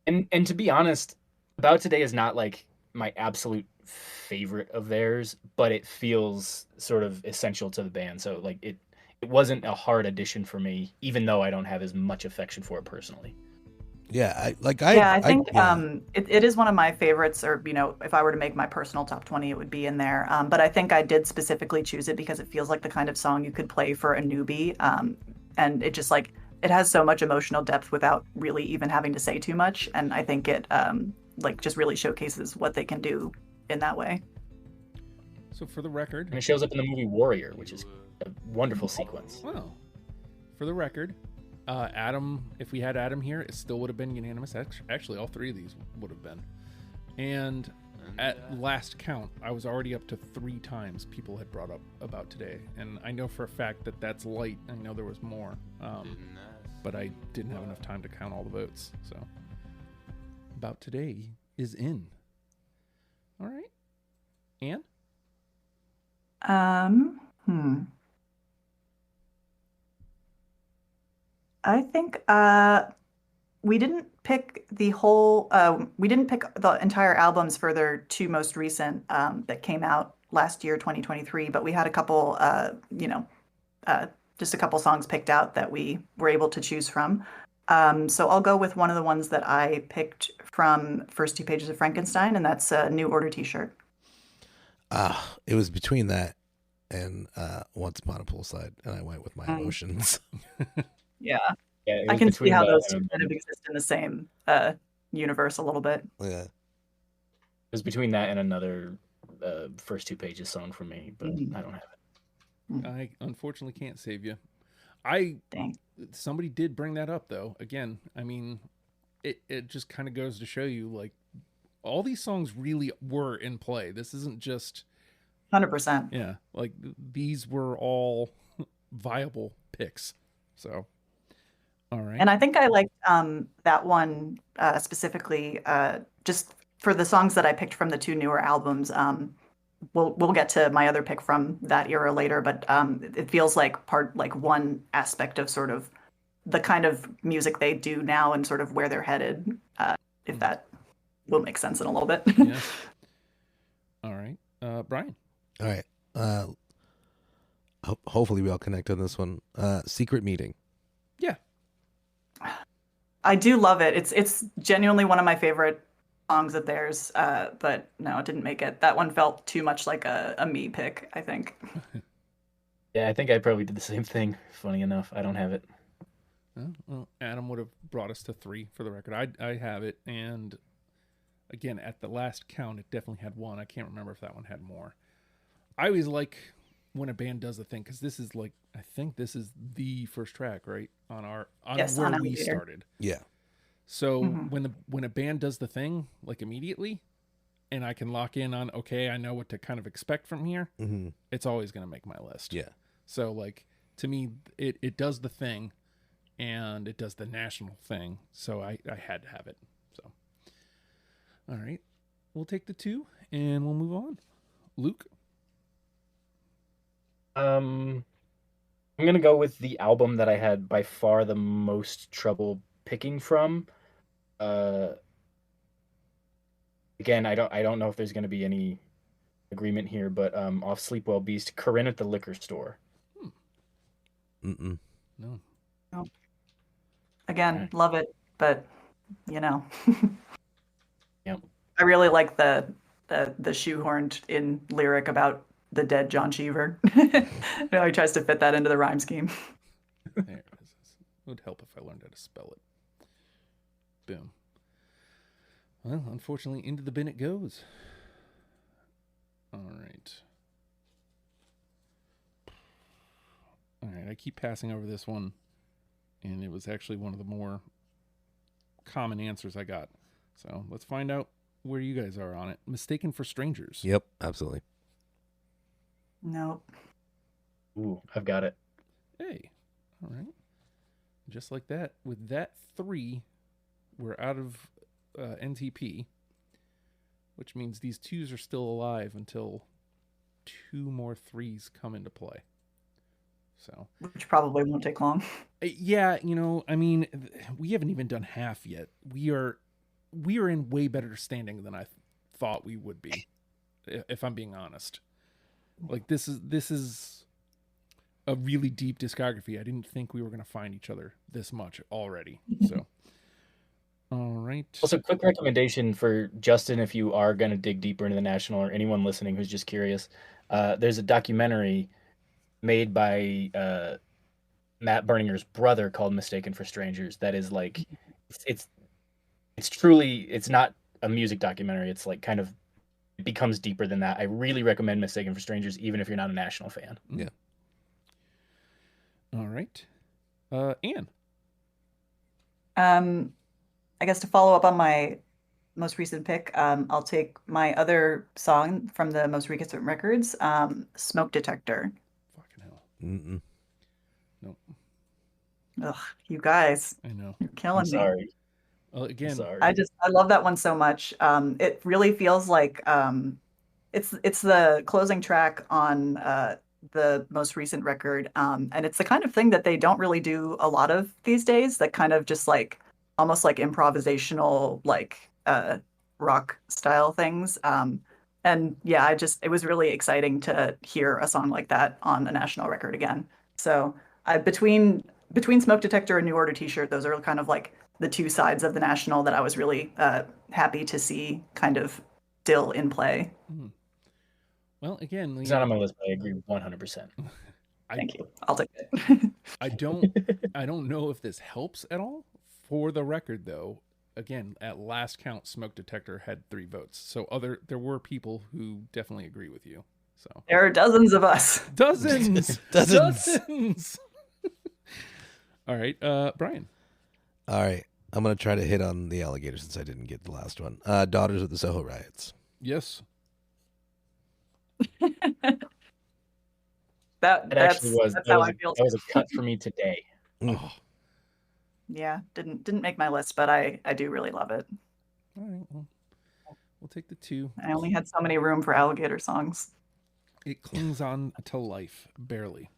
And to be honest, About Today is not like my absolute favorite of theirs, but it feels sort of essential to the band. So like it wasn't a hard addition for me, even though I don't have as much affection for it personally. Yeah, I think it is one of my favorites, or, you know, if I were to make my personal top 20, it would be in there. But I think I did specifically choose it because it feels like the kind of song you could play for a newbie. And it just like, it has so much emotional depth without really even having to say too much. And I think it like just really showcases what they can do in that way. So for the record, And it shows up in the movie Warrior, which is a wonderful sequence. well, for the record, Adam, if we had Adam here, it still would have been unanimous. Actually, all 3 of these would have been. And at last count, I was already up to 3 times people had brought up About Today. And I know for a fact that that's light. I know there was more. But I didn't have enough time to count all the votes. So About Today is in. All right. Anne? I think we didn't pick the entire albums for their 2 most recent that came out last year, 2023, but we had a couple, just a couple songs picked out that we were able to choose from. So I'll go with one of the ones that I picked from First 2 Pages of Frankenstein, and that's a New Order t-shirt. It was between that and Once Upon a Poolside, and I went with my emotions. Yeah. Yeah, I can see how those 2 kind of exist in the same universe a little bit. Yeah. It was between that and another First 2 Pages song for me, but I don't have it. I unfortunately can't save you. Dang. Somebody did bring that up, though. Again, I mean, it just kind of goes to show you, like, all these songs really were in play. This isn't just 100%. Yeah, like these were all viable picks. So, all right. And I think I liked that one specifically just for the songs that I picked from the 2 newer albums. We'll get to my other pick from that era later, but it feels like one aspect of sort of the kind of music they do now and sort of where they're headed, if that will make sense in a little bit. Yeah. All right. Brian. All right. hopefully we all connect on this one. Secret Meeting. Yeah. I do love it. It's genuinely one of my favorite songs of theirs. But no, it didn't make it. That one felt too much like a me pick, I think. Yeah, I think I probably did the same thing. Funny enough, I don't have it. Oh, well, Adam would have brought us to 3 for the record. I have it, and again, at the last count, it definitely had 1. I can't remember if that one had more. I always like when a band does a thing, because this is like, I think this is the first track, right? On Yes, where on we Alligator. started. Yeah. So Mhm. when a band does the thing, like immediately, and I can lock in on, okay, I know what to kind of expect from here, Mm-hmm. it's always going to make my list. Yeah. So like, to me, it does the thing, and it does the national thing. So I had to have it. So, all right, we'll take the 2 and we'll move on. Luke. I'm gonna go with the album that I had by far the most trouble picking from. Uh, Again, I don't know if there's gonna be any agreement here, but off Sleepwell Beast, Corinne at the Liquor Store. Mm-mm. No. Again, Alright. love it, but you know, Yep. I really like the shoehorned in lyric about the dead John Cheever. You know, he tries to fit that into the rhyme scheme. There it is. It would help if I learned how to spell it. Boom. Well, unfortunately, into the bin it goes. All right. All right, I keep passing over this one, and it was actually one of the more common answers I got. So let's find out where you guys are on it. Mistaken for Strangers. Yep, absolutely. Nope. Ooh, I've got it. Hey, all right. Just like that, with that 3, we're out of NTP, which means these 2s are still alive until 2 more 3s come into play. So, Which probably won't take long. yeah, I mean, we haven't even done half yet. We are in way better standing than I thought we would be, if I'm being honest. Like this is a really deep discography. I didn't think we were going to find each other this much already. So, all right. Also, quick recommendation for Justin if you are going to dig deeper into the National, or anyone listening who's just curious. There's a documentary made by Matt Berninger's brother called "Mistaken for Strangers." That is like, it's truly, it's not a music documentary. It's like kind of, it becomes deeper than that. I really recommend "Mistaken for Strangers," even if you're not a National fan. Yeah. All right. Anne. I guess to follow up on my most recent pick, I'll take my other song from the most recent records, Smoke Detector. Fucking hell. Mm-mm. Nope. Ugh, you guys, I know. you're I'm killing me. sorry. Well, I'm again, sorry. I love that one so much. It really feels like it's the closing track on the most recent record, and it's the kind of thing that they don't really do a lot of these days. That kind of just like almost like improvisational, like rock style things. And yeah, it was really exciting to hear a song like that on a national record again. So between Smoke Detector and New Order T-shirt, those are kind of like the 2 sides of the national that I was really happy to see kind of still in play. well, again, He's not on my list, but I agree 100%. Thank you. I'll take it. I don't know if this helps at all. For the record, though, again, at last count, Smoke Detector had 3 votes. So there were people who definitely agree with you. So There are dozens of us. dozens. Dozens. All right, Bryan. All right. I'm going to try to hit on the Alligator since I didn't get the last one. Daughters of the Soho Riots. Yes. It actually was. That's That how was I feel. that was a cut for me today. Oh, Yeah, didn't make my list, but I do really love it. all right. Well, we'll take the 2. I only had so many room for alligator songs. It clings on to life, barely.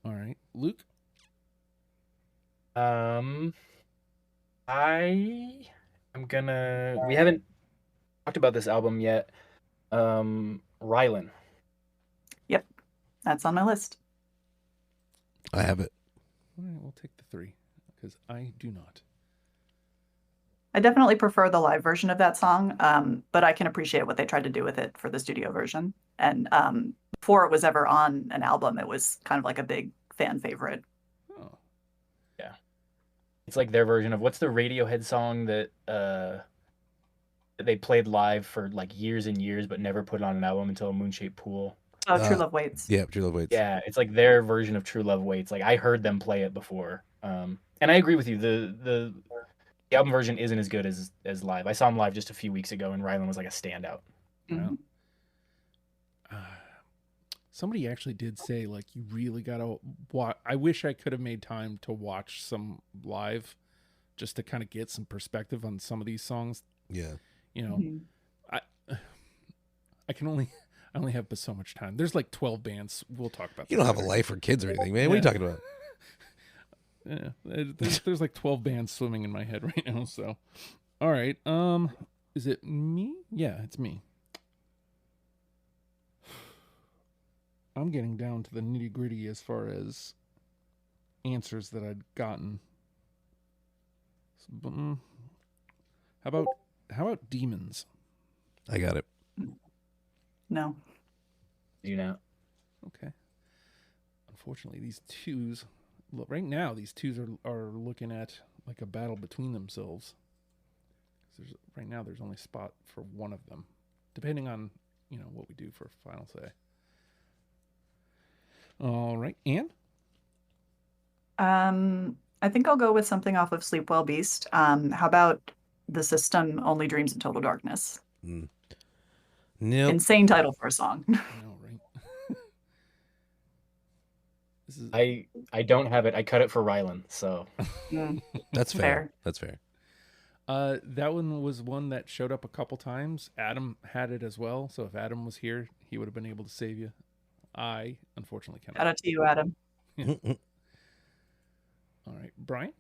All right, Luke. I am gonna. We haven't talked about this album yet. Rylan. Yep. That's on my list. I have it. All right, we'll take the 3 because I do not. I definitely prefer the live version of that song, but I can appreciate what they tried to do with it for the studio version. And before it was ever on an album, it was kind of like a big fan favorite. Oh, Yeah. It's like their version of what's the Radiohead song that they played live for like years and years, but never put on an album until a Moonshaped Pool. Oh, True Love Waits. Yeah, True Love Waits. Yeah, it's like their version of True Love Waits. Like I heard them play it before, and I agree with you. The album version isn't as good as live. I saw him live just a few weeks ago, and Rylan was like a standout. Mhm. Somebody actually did say like you really gotta watch. I wish I could have made time to watch some live, just to kind of get some perspective on some of these songs. Yeah. You know, Mhm. I only have but so much time. There's like 12 bands. We'll talk about. You that don't have a later. life or kids or anything, man. What are you talking about? Yeah, there's like 12 bands swimming in my head right now. So, all right. Is it me? Yeah, it's me. I'm getting down to the nitty gritty as far as answers that I'd gotten. How about demons? I got it. No. You know, Okay. Unfortunately, these twos, right now, these twos are looking at like a battle between themselves. Right now, there's only spot for one of them, depending on what we do for final say. All right, Anne? I think I'll go with something off of Sleep Well Beast. How about The System Only Dreams in Total Darkness? Nope. Insane title for a song. I know, right? This is I don't have it. I cut it for Rylan, so That's fair. Fair. That's fair. that one was one that showed up a couple times. Adam had it as well, so if Adam was here, he would have been able to save you. I unfortunately cannot. Shout out to you, Adam. All right, Brian?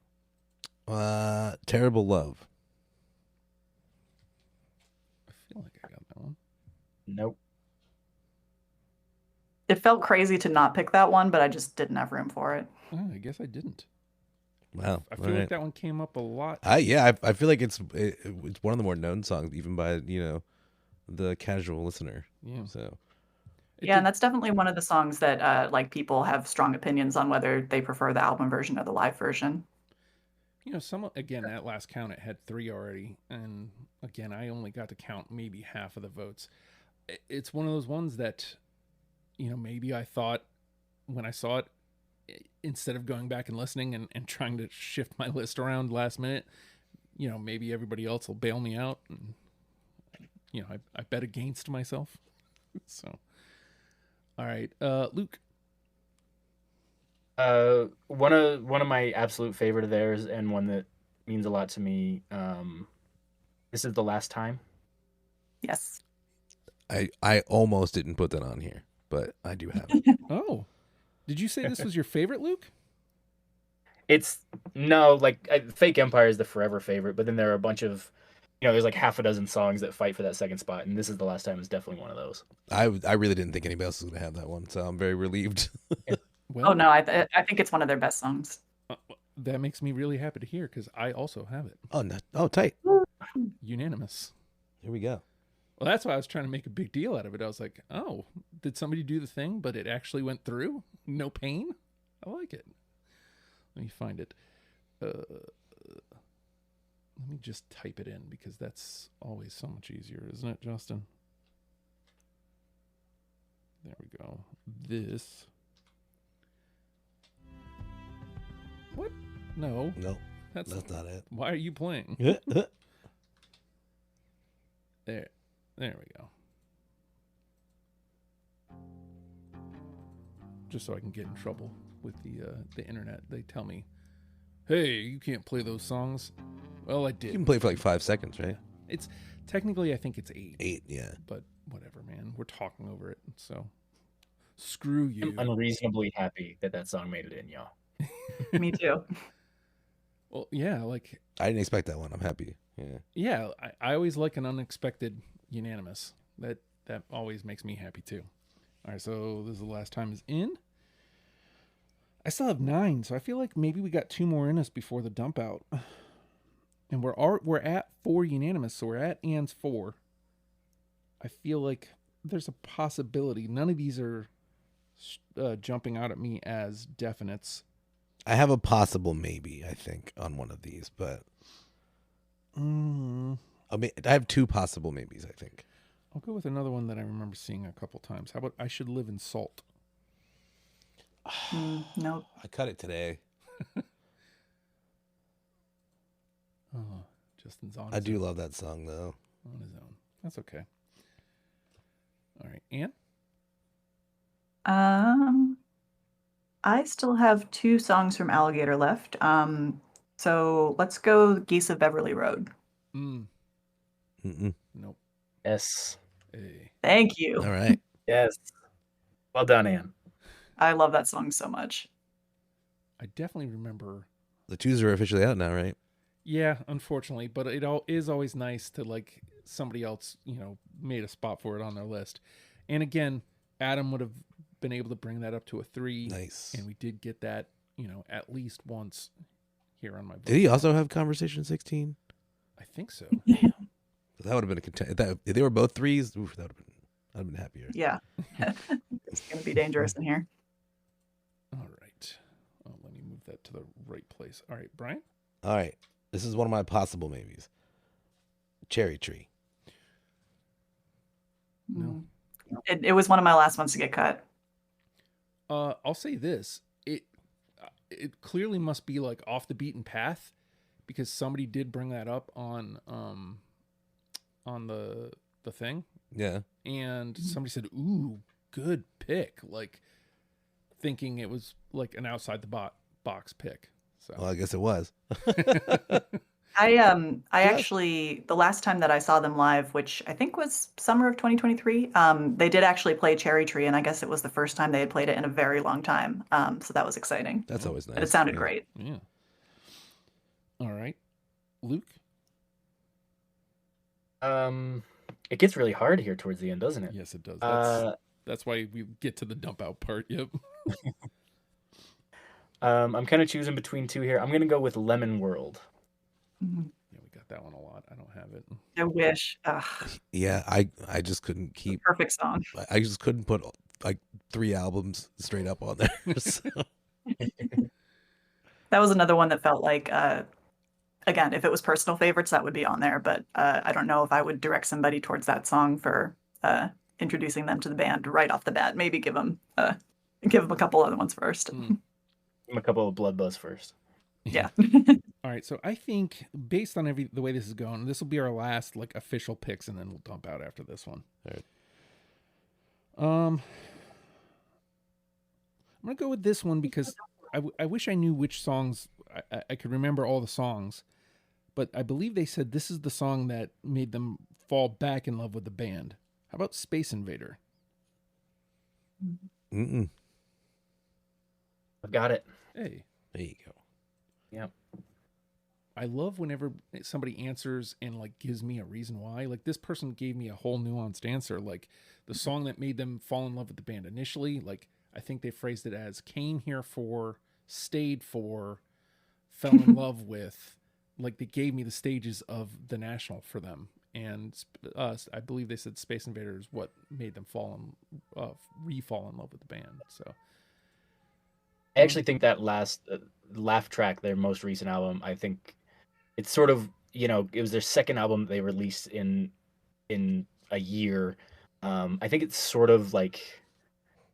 Terrible Love. I feel like I got that one. nope. It felt crazy to not pick that one, but I just didn't have room for it. Oh, I guess I didn't. Wow. I feel All like right. that one came up a lot. I feel like it's one of the more known songs, even by the casual listener. Yeah. So Yeah, and that's definitely one of the songs that like people have strong opinions on whether they prefer the album version or the live version. Some again at last count it had 3 already, and again I only got to count maybe half of the votes. It's one of those ones that, maybe I thought when I saw it, instead of going back and listening and trying to shift my list around last minute, maybe everybody else will bail me out, and I bet against myself. So, all right, Luke. One of my absolute favorite of theirs, and one that means a lot to me. This is the last time. Yes. I almost didn't put that on here, but I do have it. Oh, did you say this was your favorite, Luke? It's no Fake Empire is the forever favorite, but then there are a bunch of, there's like half a dozen songs that fight for that second spot, and This Is the Last Time is definitely one of those. I really didn't think anybody else was going to have that one, so I'm very relieved. Well, Oh no, I think it's one of their best songs. that makes me really happy to hear because I also have it. Oh, no. Oh, tight. Unanimous. Here we go. Well, that's why I was trying to make a big deal out of it. I was like, oh, did somebody do the thing, but it actually went through? No pain? I like it. Let me find it. Let me just type it in because that's always so much easier, isn't it, Justin? There we go. This. What? No. No, That's that's not it. Why are you playing? Yeah. There we go. Just so I can get in trouble with the internet. They tell me, hey, you can't play those songs. Well, I You did. can play for like 5 seconds, right? It's technically, I think it's 8. 8, yeah. But whatever, man. We're talking over it. So screw you. I'm unreasonably happy that song made it in, y'all. Me too. Well, yeah, like, I didn't expect that one. I'm happy. Yeah. yeah, I always like an unexpected unanimous. That always makes me happy too. All right, so this is the last time is in. I still have 9, so I feel like maybe we got 2 more in us before the dump out. And we're at 4 unanimous, so we're at Ann's 4. I feel like there's a possibility. None of these are jumping out at me as definites. I have a possible maybe, I think, on one of these, but I mean, I have 2 possible maybes, I think. I'll go with another one that I remember seeing a couple times. How about I Should Live in Salt? Nope. I cut it today. Oh, Justin's on. I do love that song, though. On his own. That's okay. All right, Ann? I still have 2 songs from Alligator left. So let's go Geese of Beverly Road. Nope. Yes. Hey. Thank you. All right. Yes. Well done, Ann. I love that song so much. I definitely remember. The 2s are officially out now, right? Yeah, unfortunately, but it is always nice to like somebody else, made a spot for it on their list. And again, Adam would have been able to bring that up to a 3. Nice. And we did get that, at least once here on my book. Did he also have Conversation 16? I think so. That would have been a contender. If they were both 3s, oof, I'd have been happier. Yeah. It's going to be dangerous in here. All right. Oh, let me move that to the right place. All right, Brian? All right. This is one of my possible maybes. Cherry Tree. No. It was one of my last ones to get cut. I'll say this. It clearly must be like off the beaten path because somebody did bring that up on the thing. Yeah. And somebody said, "Ooh, good pick." Like thinking it was like an outside the box pick. So Well, I guess it was. I actually, the last time that I saw them live, which I think was summer of 2023, they did actually play Cherry Tree, and I guess it was the first time they had played it in a very long time. So that was exciting. That's always nice. But it sounded Yeah. great. Yeah. All right. Luke? It gets really hard here towards the end, doesn't it? Yes, it does. That's why we get to the dump out part. Yep. I'm kind of choosing between 2 here. I'm going to go with Lemon World. Mhm. Yeah, we got that one a lot. I don't have it. I wish. Yeah, I just couldn't keep. Perfect song. I just couldn't put like 3 albums straight up on there. So. That was another one that felt like, again, if it was personal favorites, that would be on there. But I don't know if I would direct somebody towards that song for introducing them to the band right off the bat. Maybe give them a couple other ones first. Give 'em a couple of Blood Buzz first. Yeah. All right, so I think based on the way this is going, this will be our last like official picks, and then we'll dump out after this one. All right. I'm gonna go with this one because I wish I knew which songs. I could remember all the songs, but I believe they said this is the song that made them fall back in love with the band. How about Space Invader? Mm-mm. I've got it. Hey, There you go. Yep. I love whenever somebody answers and like gives me a reason why. Like this person gave me a whole nuanced answer. Like the song that made them fall in love with the band initially. Like I think they phrased it as came here for, stayed for, fell in love with. Like they gave me the stages of the National for them. And I believe they said Space Invader is what made them fall in love with the band. So I actually think that last Laugh track, their most recent album, I think it's sort of, it was their second album they released in a year. I think it's sort of like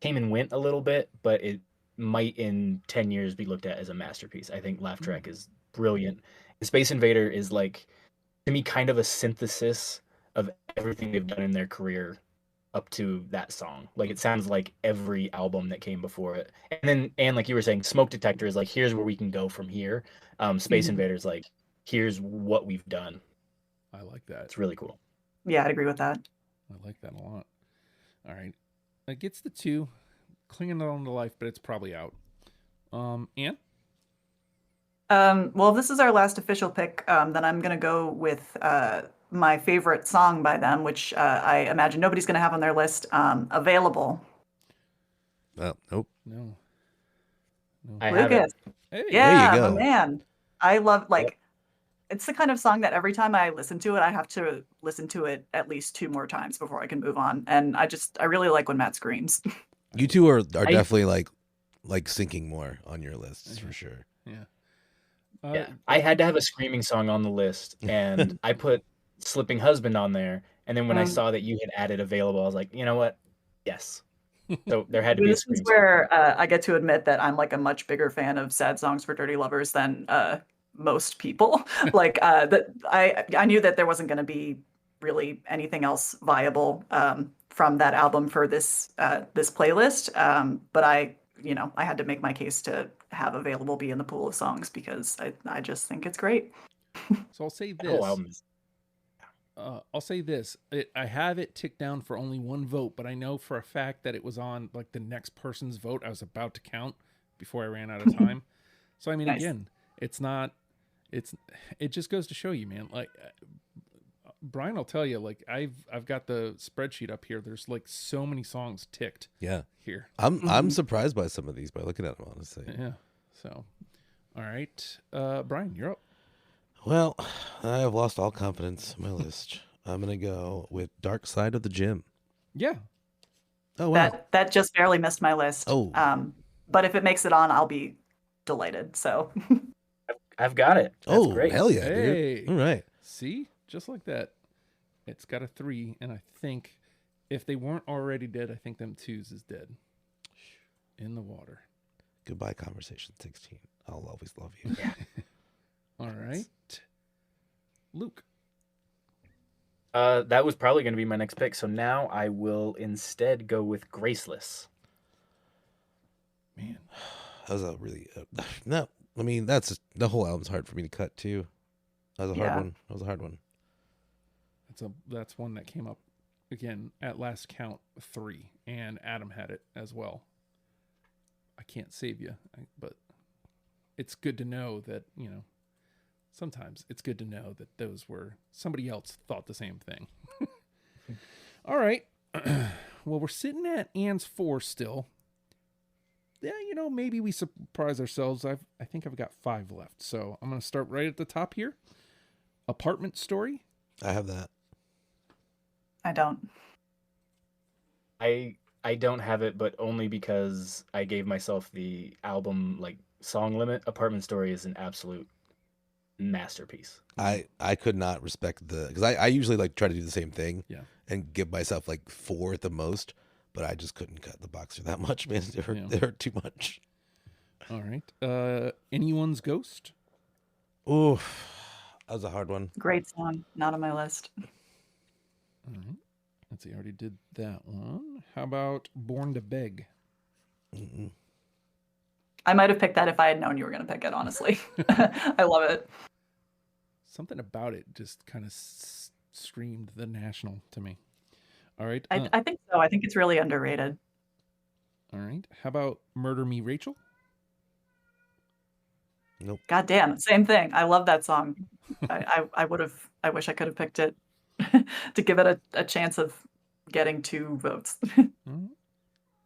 came and went a little bit, but it might in 10 years be looked at as a masterpiece. I think Laugh track is brilliant. And Space Invader is like, to me, kind of a synthesis of everything they've done in their career up to that song. Like it sounds like every album that came before it. And like you were saying, Smoke Detector is like, here's where we can go from here. Space Invader is like, here's what we've done. I like that. It's really cool. Yeah, I'd agree with that. I like that a lot. All right. It gets the 2. Clinging on to life, but it's probably out. Ann? Well, if this is our last official pick, then I'm going to go with my favorite song by them, which I imagine nobody's going to have on their list, Available. Nope. No. I have it. Lucas. Hey. Yeah, go. my man. I love it's the kind of song that every time I listen to it, I have to listen to it at least 2 more times before I can move on. And I really like when Matt screams. You two are I- definitely like syncing more on your lists for sure. Yeah. Yeah, I had to have a screaming song on the list, and I put "Slipping Husband" on there. And then when I saw that you had added "Available," I was like, you know what? Yes. So there had to be a This is scream song. where I get to admit that I'm like a much bigger fan of sad songs for dirty lovers than most people. That I knew that there wasn't going to be really anything else viable from that album for this this playlist. But I had to make my case to have Available be in the pool of songs because I just think it's great. So I'll say That whole this. album is I'll say this. I have it ticked down for only 1 vote, but I know for a fact that it was on like the next person's vote. I was about to count before I ran out of time. So I mean, Nice. again, it just goes to show you, man. Like Brian will tell you, like I've got the spreadsheet up here. There's like so many songs ticked Yeah. here. I'm surprised by some of these by looking at them, honestly. Yeah. So, all right, Brian, you're up. Well, I have lost all confidence in my list. I'm gonna go with Dark Side of the Gym. Yeah. Oh wow. That just barely missed my list. Oh. But if it makes it on, I'll be delighted. So I've got it. That's great. Hell yeah, Hey. dude. All right. See, just like that. It's got a 3, and I think if they weren't already dead, I think them 2s is dead. In the water. Goodbye, Conversation 16. I'll always love you. All right, Luke. That was probably going to be my next pick. So now I will instead go with Graceless. Man, That was a really no. I mean, the whole album's hard for me to cut too. That was a hard Yeah. one. That was a hard one. that's one that came up again at last count 3, and Adam had it as well. I can't save you, but it's good to know that sometimes it's good to know that those were somebody else thought the same thing. All right. Well, we're sitting at Ann's 4 still. Yeah, maybe we surprise ourselves. I think I've got 5 left. So I'm going to start right at the top here. Apartment Story. I have that. I don't. I don't have it, but only because I gave myself the album like song limit. Apartment Story is an absolute masterpiece. I could not respect because I usually like try to do the same thing. Yeah. And give myself like 4 at the most, but I just couldn't cut the boxer that much, man. Yeah. They hurt too much. All right. Anyone's Ghost. Oof. That was a hard one. Great song, not on my list. All right. Let's see. I already did that one. How about Born to Beg? Mm-mm. I might have picked that if I had known you were going to pick it, honestly. I love it. Something about it just kind of screamed The National to me. All right. I think so. I think it's really underrated. All right. How about Murder Me, Rachel? Nope. God damn, same thing. I love that song. I would have. I wish I could have picked it to give it a chance of getting 2 votes.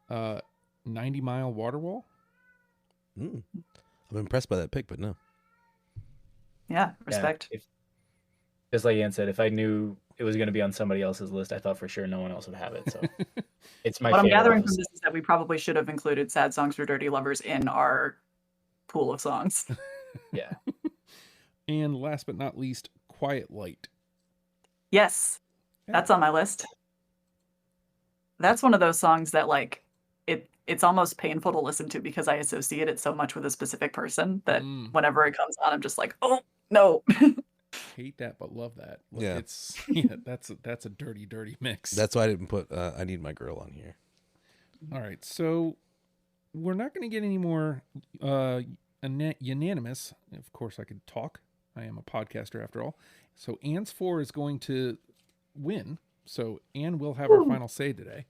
90 Mile Waterwall. I'm impressed by that pick, but no. Yeah, respect. Yeah, just like Ian said, if I knew it was going to be on somebody else's list, I thought for sure no one else would have it. So it's my What I'm favorite gathering from episode. this is that we probably should have included Sad Songs for Dirty Lovers in our pool of songs. Yeah. And last but not least, Quiet Light. Yes, that's on my list. That's one of those songs that like it's almost painful to listen to because I associate it so much with a specific person that whenever it comes on, I'm just like, oh no. Hate that, but love that. Yeah. It's that's a dirty, dirty mix. That's why I didn't put I Need My Girl on here. All right. So we're not going to get any more unanimous. Of course, I could talk. I am a podcaster after all. So Ann's 4 is going to win. So Ann will have our final say today.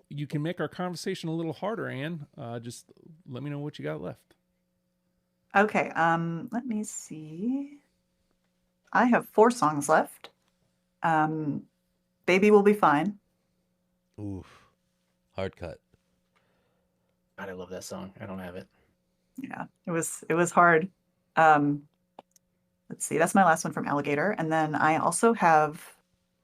You can make our conversation a little harder, Ann. Just let me know what you got left. Okay, let me see. I have 4 songs left. Baby Will Be Fine. Oof. Hard cut. God, I love that song. I don't have it. Yeah, it was hard. Um, let's see, that's my last one from Alligator, and then I also have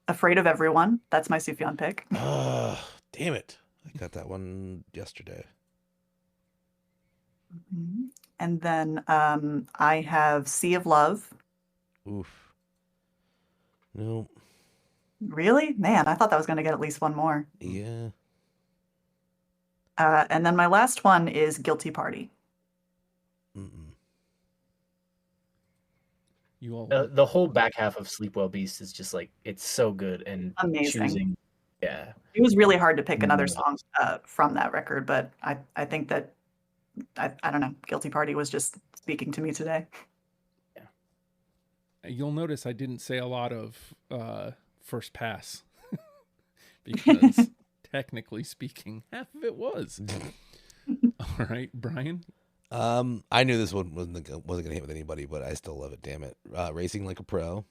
Afraid of Everyone. That's my Sufjan pick. Damn it. I got that one yesterday. Mhm. And then I have Sea of Love. Oof. No. Really? Man, I thought that was going to get at least one more. Yeah. And then my last one is Guilty Party. Mm-mm. You all The whole back half of Sleep Well Beast is just like it's so good and Amazing. choosing. Yeah. It was really hard to pick another Mhm. song from that record, but I think that I don't know, Guilty Party was just speaking to me today. You'll notice I didn't say a lot of First Pass because technically speaking, half of it was. All right, Brian. I knew this one wasn't gonna hit with anybody, but I still love it. Damn it, Racing Like a Pro.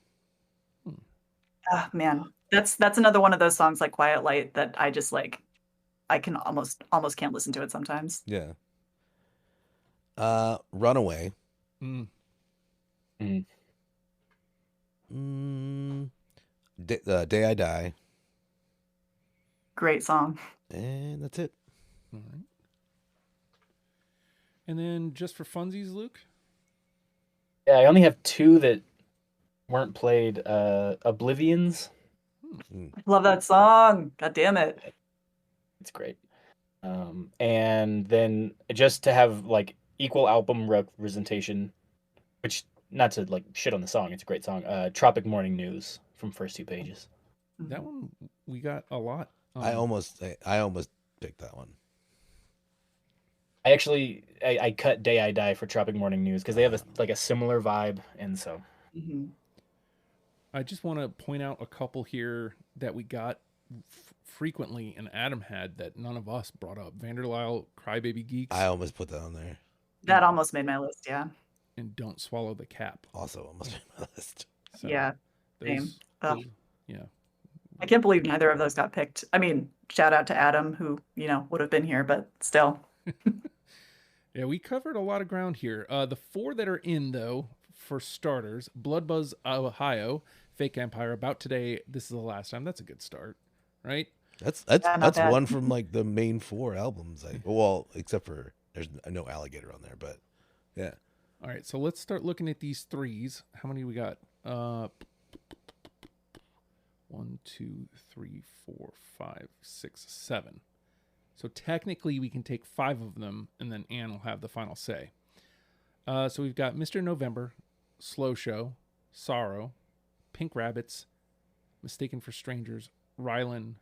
Ah, man, that's another one of those songs like Quiet Light that I just like. I can almost can't listen to it sometimes. Yeah. Runaway. Mm. Mm. Day I Die, Great song. and that's it. All right. And then just for funsies, Luke. Yeah, I only have two that weren't played. Oblivions. Love that song. God damn it. It's great. And then just to have like equal album representation, which not to like shit on the song, it's a great song. Tropic Morning News from First Two Pages. That one we got a lot. I almost picked that one. I cut Day I Die for Tropic Morning News because they have a similar vibe, and so Mhm. I just want to point out a couple here that we got frequently, and Adam had that none of us brought up. Vanderlyle, Crybaby Geeks, I almost put that on there. That almost made my list. Yeah. and Don't Swallow the Cap. Also almost made my list. So Yeah. those, Same. Ugh. yeah. I can't believe neither of those got picked. I mean, shout out to Adam, who would have been here, but still. Yeah, we covered a lot of ground here. The four that are in, though, for starters, Blood Buzz, Ohio, Fake Empire, About Today, This Is the Last Time. That's a good start, right? That's not bad. one from like the main four albums. Well, except for there's no Alligator on there, but yeah. All right, so let's start looking at these threes. How many we got? 1, 2, 3, 4, 5, 6, 7. So technically we can take 5 of them, and then Anne will have the final say. So we've got Mr. November, Slow Show, Sorrow, Pink Rabbits, Mistaken for Strangers, Rylan,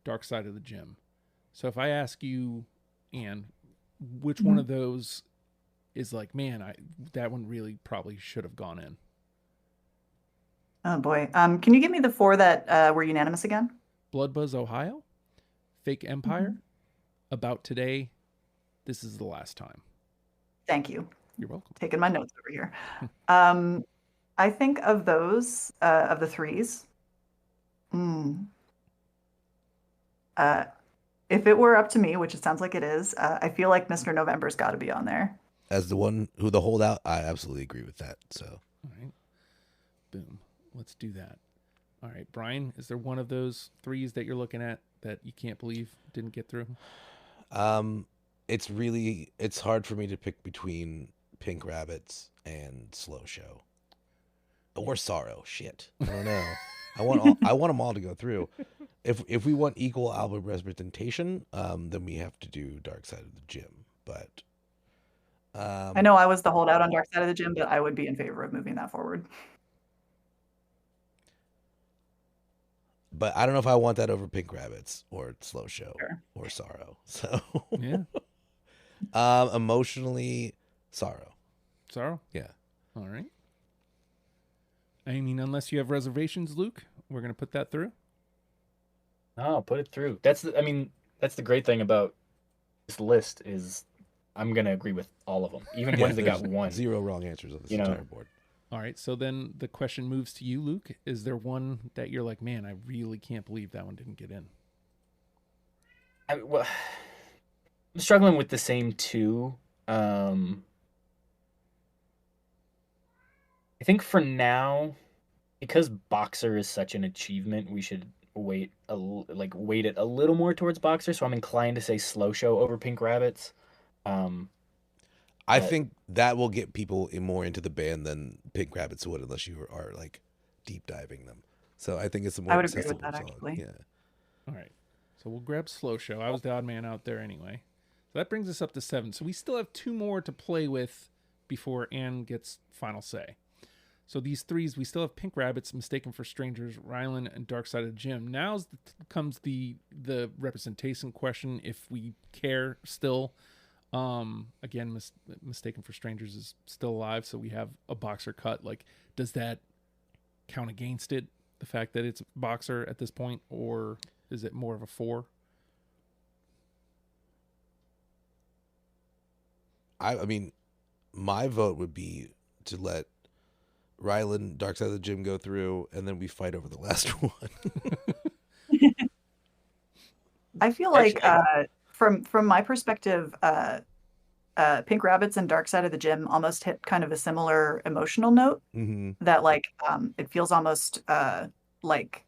Dark Side of the Gym. So if I ask you, Anne, which one of those is like, man, that one really probably should have gone in? Oh boy. Can you give me the 4 that were unanimous again? Blood Buzz, Ohio, Fake Empire, About Today, This Is the Last Time. Thank you. You're welcome. Taking my notes over here. I think of those, of the threes. If it were up to me, which it sounds like it is, I feel like Mr. November's got to be on there. As the one who the holdout, I absolutely agree with that. So All right. Boom. Let's do that. All right, Brian, is there one of those threes that you're looking at that you can't believe didn't get through? it's hard for me to pick between Pink Rabbits and Slow Show or Sorrow. Shit, I don't know. I want them all to go through. If we want equal album representation, then we have to do Dark Side of the Gym. But I know I was the holdout on Dark Side of the Gym, but I would be in favor of moving that forward. But I don't know if I want that over Pink Rabbits or Slow Show Sure. or Sorrow. So Yeah. emotionally, Sorrow. Sorrow? Yeah. All right. I mean, unless you have reservations, Luke, we're going to put that through. no, put it through. That's the great thing about this list is I'm gonna agree with all of them, even ones that got there's one. 0 wrong answers on this You know. entire board. All right. So then the question moves to you, Luke. Is there one that you're like, man, I really can't believe that one didn't get in? Well, I'm struggling with the same two. I think for now, because Boxer is such an achievement, we should weight it a little more towards Boxer. So I'm inclined to say Slow Show over Pink Rabbits. I But- think that will get people more into the band than Pink Rabbits would, unless you are like deep diving them. So I think it's a more I would agree with accessible that, song. actually. Yeah. All right. So we'll grab Slow Show. I was the odd man out there anyway. So that brings us up to 7. So we still have 2 more to play with before Anne gets final say. So these 3s, we still have Pink Rabbits, Mistaken for Strangers, Rylan, and Dark Side of the Gym. Now comes the representation question, if we care still. Again, Mistaken for Strangers is still alive, so we have a Boxer cut. Like, does that count against it, the fact that it's Boxer at this point, or is it more of a 4? I mean, my vote would be to let Rylan, Dark Side of the Gym go through, and then we fight over the last one. I feel like from my perspective, Pink Rabbits and Dark Side of the Gym almost hit kind of a similar emotional note Mm-hmm. that like it feels almost like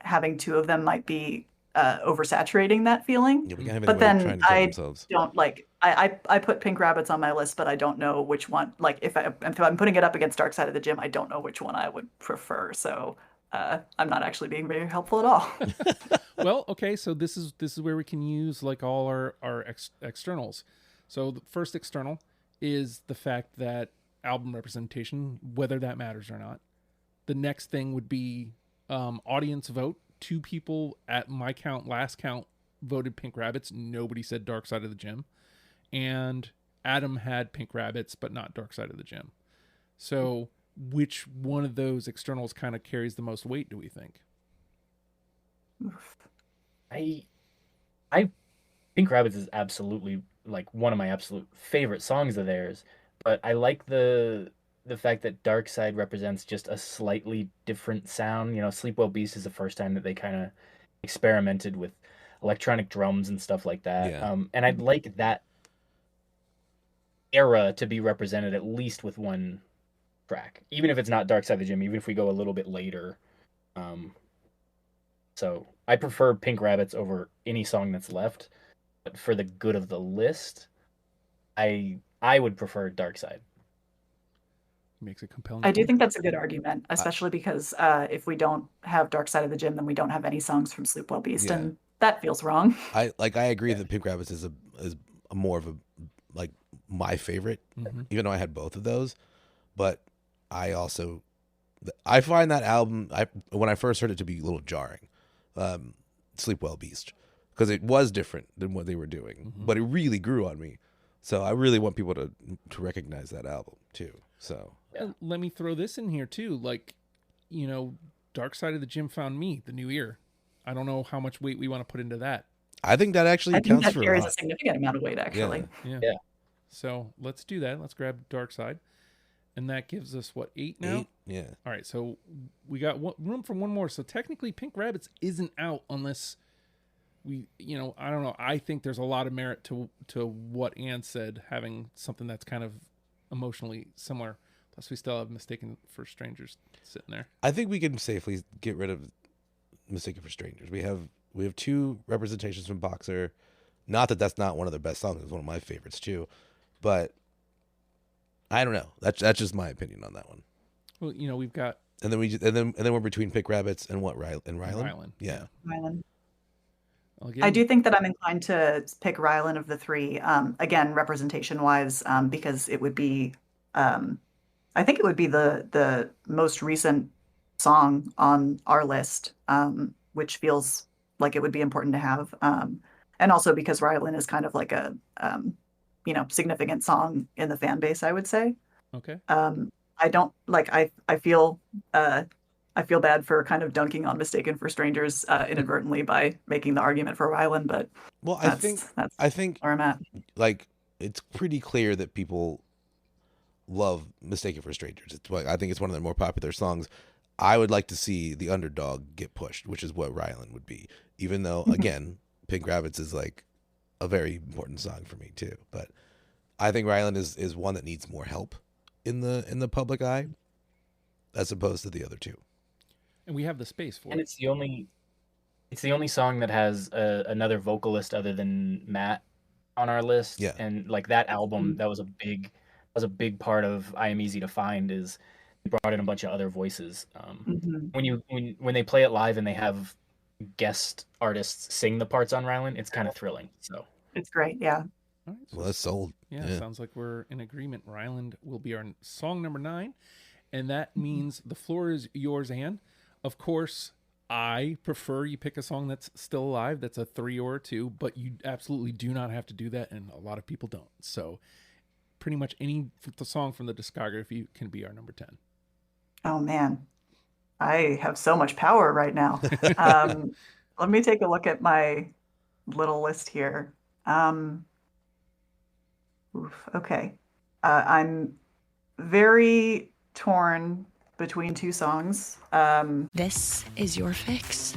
having 2 of them might be oversaturating that feeling. Yeah, we can't have But anybody then trying to kill I themselves. don't like I put Pink Rabbits on my list, but I don't know which one. Like if I'm putting it up against Dark Side of the Gym, I don't know which one I would prefer. So I'm not actually being very helpful at all. Well, okay, so this is where we can use like all our externals. So the first external is the fact that album representation, whether that matters or not. The next thing would be audience vote. 2 people at my count, last count, voted Pink Rabbits. Nobody said Dark Side of the Gym. And Adam had Pink Rabbits, but not Dark Side of the Gym. So which one of those externals kind of carries the most weight, do we think? I Pink Rabbits is absolutely like one of my absolute favorite songs of theirs, but I like the fact that Dark Side represents just a slightly different sound. You know, Sleepwell Beast is the first time that they kind of experimented with electronic drums and stuff like that. Yeah. And I'd like that era to be represented at least with one track, even if it's not Dark Side of the Gym, even if we go a little bit later. So I prefer Pink Rabbits over any song that's left, but for the good of the list, I would prefer Dark Side. Makes a compelling I do point. think that's a good argument, especially because if we don't have Dark Side of the Gym, then we don't have any songs from Sleepwell Beast, Yeah. and that feels wrong. I agree that Pink Rabbits is a more of a like my favorite, Mhm. even though I had both of those. But I also find that album when I first heard it to be a little jarring, Sleepwell Beast, because it was different than what they were doing, but it really grew on me. So I really want people to recognize that album too. So Let me throw this in here too. Like, you know, Dark Side of the Gym found me, the new year. I don't know how much weight we want to put into that. I think that actually I think counts that for a carries a lot. significant amount of weight, actually. Yeah. Yeah. So let's do that. Let's grab Dark Side. And that gives us what, 8 now? 8? Yeah. All right. So we got room for one more. So technically Pink Rabbits isn't out unless we, you know, I don't know. I think there's a lot of merit to what Ann said, having something that's kind of emotionally similar. Plus we still have Mistaken for Strangers sitting there. I think we can safely get rid of Mistaken for Strangers. We have 2 representations from Boxer. Not that that's not one of their best songs. It's one of my favorites too. But I don't know. That's just my opinion on that one. Well, you know, we've got And then and then we're between Pink Rabbits and what, Rylan? Rylan. Yeah. Rylan. Again, I do think that I'm inclined to pick Rylan of the 3. Again, representation-wise, because it would be, I think it would be the most recent song on our list, which feels like it would be important to have. And also because Rylan is kind of like a, significant song in the fan base, I would say. okay. I don't like. I feel bad for kind of dunking on Mistaken for Strangers inadvertently by making the argument for Rylan, but Well, that's I think where I'm at. like it's pretty clear that people love Mistaken for Strangers. I think it's one of their more popular songs. I would like to see the underdog get pushed, which is what Rylan would be. Even though, again, Pink Rabbits is like a very important song for me too. But I think Ryland is one that needs more help in the public eye as opposed to the other two. And we have the space for And it. it's the only song that has another vocalist other than Matt on our list. Yeah. And like that album, that was a big part of I Am Easy to Find. Is they brought in a bunch of other voices. When they play it live and they have guest artists sing the parts on Ryland, it's kind of thrilling. So It's great. Yeah. All right, so Well, that's sold. yeah, sounds like we're in agreement. Ryland will be our song number 9, and that means the floor is yours, Anne. Of course, I prefer you pick a song that's still alive, that's a 3 or a 2, but you absolutely do not have to do that, and a lot of people don't. So pretty much any song from the discography can be our number 10. Oh man, I have so much power right now. Let me take a look at my little list here. Okay. I'm very torn between 2 songs. This is your fix.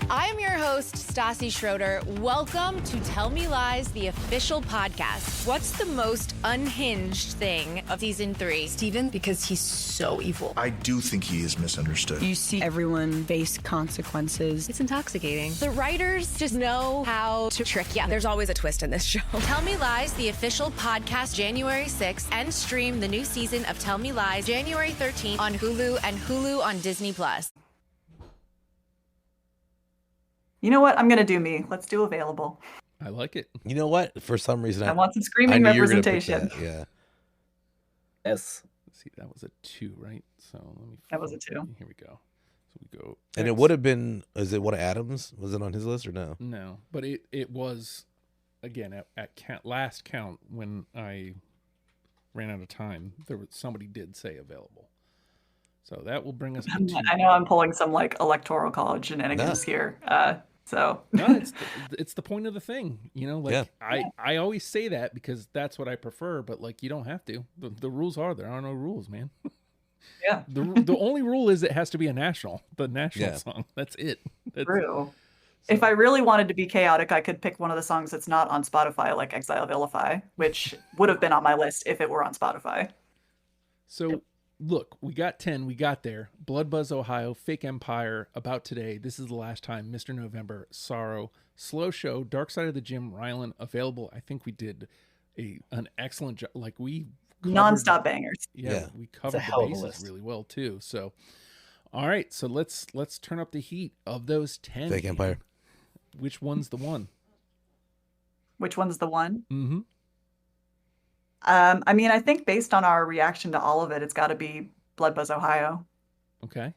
I am your host, Stassi Schroeder. Welcome to Tell Me Lies, the official podcast. What's the most unhinged thing of season 3? Steven, because he's so evil. I do think he is misunderstood. You see everyone face consequences. It's intoxicating. The writers just know how to trick you. There's always a twist in this show. Tell Me Lies, the official podcast, January 6th, and stream the new season of Tell Me Lies, January 13th on Hulu and Hulu on Disney+. You know what? I'm going to do me. Let's do Available. I like it. You know what? For some reason, I want some I screaming knew you were gonna pick representation. that, Yeah. yes, Let's see, that was a 2, right? So let me. That was a 2. Here we go. So we go. And it would have been. Is it one of Adams? Was it on his list or no? No, but it was, again, at last count when I ran out of time. Somebody did say Available. So that will bring us to 2. I know I'm pulling some like electoral college shenanigans here. So No, it's the point of the thing, you know. Like Yeah. I always say that because that's what I prefer, but like you don't have to. The rules are there are no rules, man. yeah, The only rule is it has to be the national Yeah. song. That's it. That's, true. If I really wanted to be chaotic, I could pick one of the songs that's not on Spotify, like Exile Vilify, which would have been on my list if it were on Spotify. So look, we got 10. We got there. Blood Buzz, Ohio, Fake Empire, About Today, This Is the Last Time, Mr. November, Sorrow, Slow Show, Dark Side of the Gym, Ryland, Available. I think we did an excellent job. Like we covered, Non-stop bangers. Yeah, we covered hell the of a bases list. really well too. So, all right, so let's turn up the heat of those 10. Fake Empire. Which one's the one? Which one's the one? Mm-hmm. I mean, I think based on our reaction to all of it, it's got to be Blood Buzz, Ohio. Okay.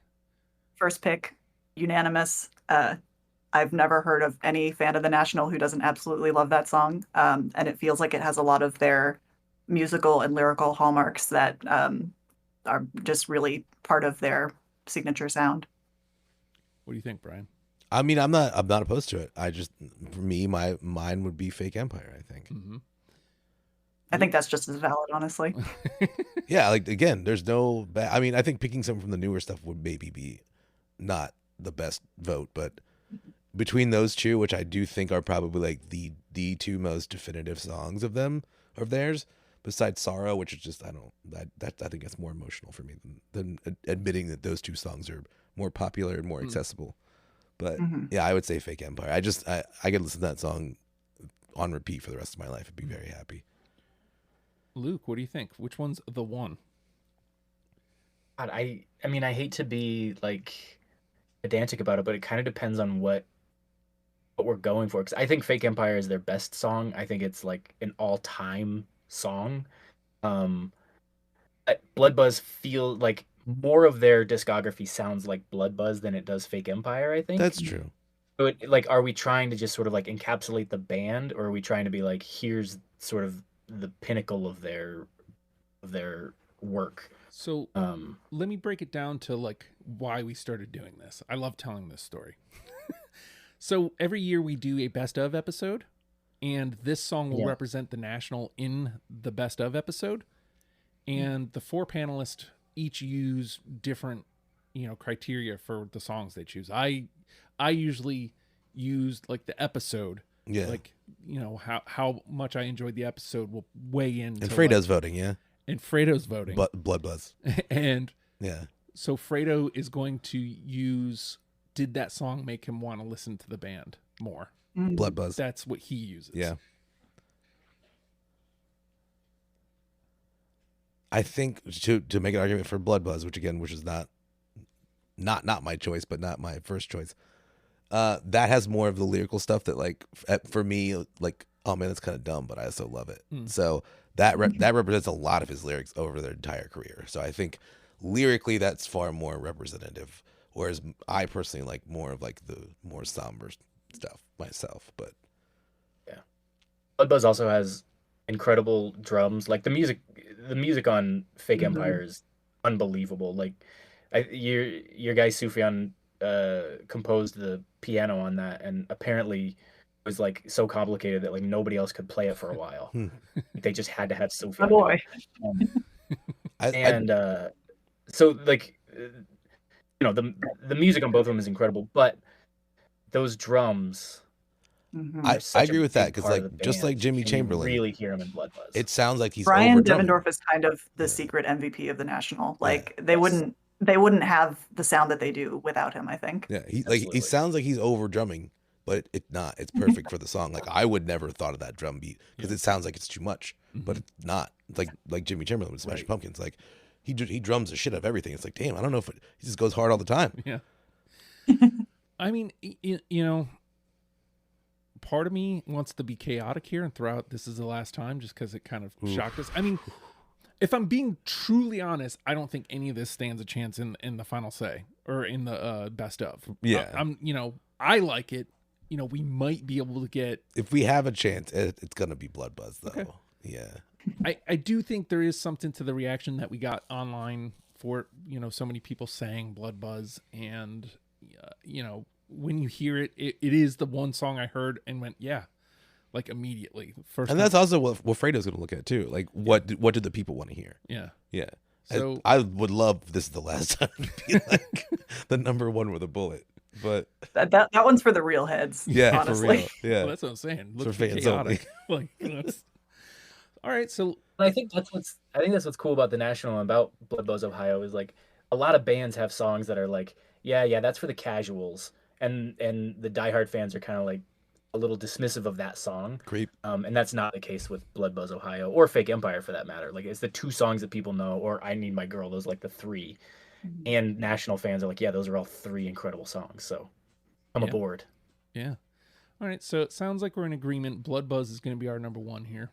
First pick, unanimous. I've never heard of any fan of the National who doesn't absolutely love that song. And it feels like it has a lot of their musical and lyrical hallmarks that are just really part of their signature sound. What do you think, Brian? I mean, I'm not opposed to it. I just, for me, mine would be Fake Empire, I think. Mm-hmm. I think that's just as valid, honestly. Yeah, like again, there's no I mean, I think picking some from the newer stuff would maybe be not the best vote, but between those two, which I do think are probably like the 2 most definitive songs of theirs, besides Sorrow, which is just I think that's more emotional for me than admitting that those 2 songs are more popular and more accessible. But yeah, I would say Fake Empire. I could listen to that song on repeat for the rest of my life. I'd be very happy. Luke, what do you think? Which one's the one? God, I mean, I hate to be like pedantic about it, but it kind of depends on what we're going for. Because I think Fake Empire is their best song. I think it's like an all-time song. Blood Buzz feel like more of their discography sounds like Blood Buzz than it does Fake Empire. I think That's true. So like, are we trying to just sort of like encapsulate the band, or are we trying to be like, here's sort of the pinnacle of their work? So let me break it down to like why we started doing this. I love telling this story. So every year we do a best of episode, and this song will represent the National in the best of episode. And the 4 panelists each use different, criteria for the songs they choose. I usually used like the episode. Yeah. Like, how much I enjoyed the episode will weigh in. And Fredo's voting, yeah. And Fredo's voting. But Blood Buzz. And yeah. So Fredo is going to use, did that song make him want to listen to the band more? Blood Buzz. That's what he uses. Yeah. I think to make an argument for Blood Buzz, which is not my choice, but not my first choice. That has more of the lyrical stuff that, like, for me, like, oh man, that's kind of dumb, but I also love it. So that represents a lot of his lyrics over their entire career. So I think lyrically that's far more representative. Whereas I personally like more of like the more somber stuff myself. But yeah, Blood Buzz also has incredible drums. Like the music on Fake Empire is unbelievable. Like your guy Sufjan composed the piano on that, and apparently it was like so complicated that like nobody else could play it for a while. They just had to have Sufjan. Oh boy. So like the music on both of them is incredible, but those drums. I agree with that, because like just like Jimmy Chamberlain, really hear him in Blood Buzz. It sounds like he's Brian Devendorf is kind of the secret MVP of the National. Like they wouldn't have the sound that they do without him, I think. Yeah, he sounds like he's over drumming, but it's not. It's perfect for the song. Like I would never have thought of that drum beat because it sounds like it's too much, but it's not. It's like Jimmy Chamberlain with Smashing Pumpkins. Like he drums the shit out of everything. It's like, damn, I don't know if he just goes hard all the time. Yeah. I mean, part of me wants to be chaotic here and throw out "This Is the Last Time" just because it kind of shocked us. I mean, if I'm being truly honest, I don't think any of this stands a chance in the final say or in the best of. Yeah, I like it. We might be able to get, if we have a chance, it's gonna be Blood Buzz though. Okay. Yeah, I do think there is something to the reaction that we got online for so many people saying Blood Buzz, and when you hear it, it is the one song I heard and went, yeah, like immediately. First, and that's also what Fredo's going to look at too. Like, what did the people want to hear? Yeah. So I would love "This Is the Last Time" to be like the number one with a bullet, but that one's for the real heads. Yeah, honestly. for real. Yeah, well, that's what I'm saying. Looks for fans chaotic. Like, all right. So I think that's what's cool about the National and about Blood Buzz Ohio is like a lot of bands have songs that are like, yeah, that's for the casuals. And the diehard fans are kind of like a little dismissive of that song. Creep. And that's not the case with Blood Buzz Ohio or Fake Empire for that matter. Like it's the two songs that people know, or I Need My Girl. Those are like the three. And National fans are like, yeah, those are all three incredible songs. So I'm aboard. Yeah. All right. So it sounds like we're in agreement. Blood Buzz is going to be our number one here.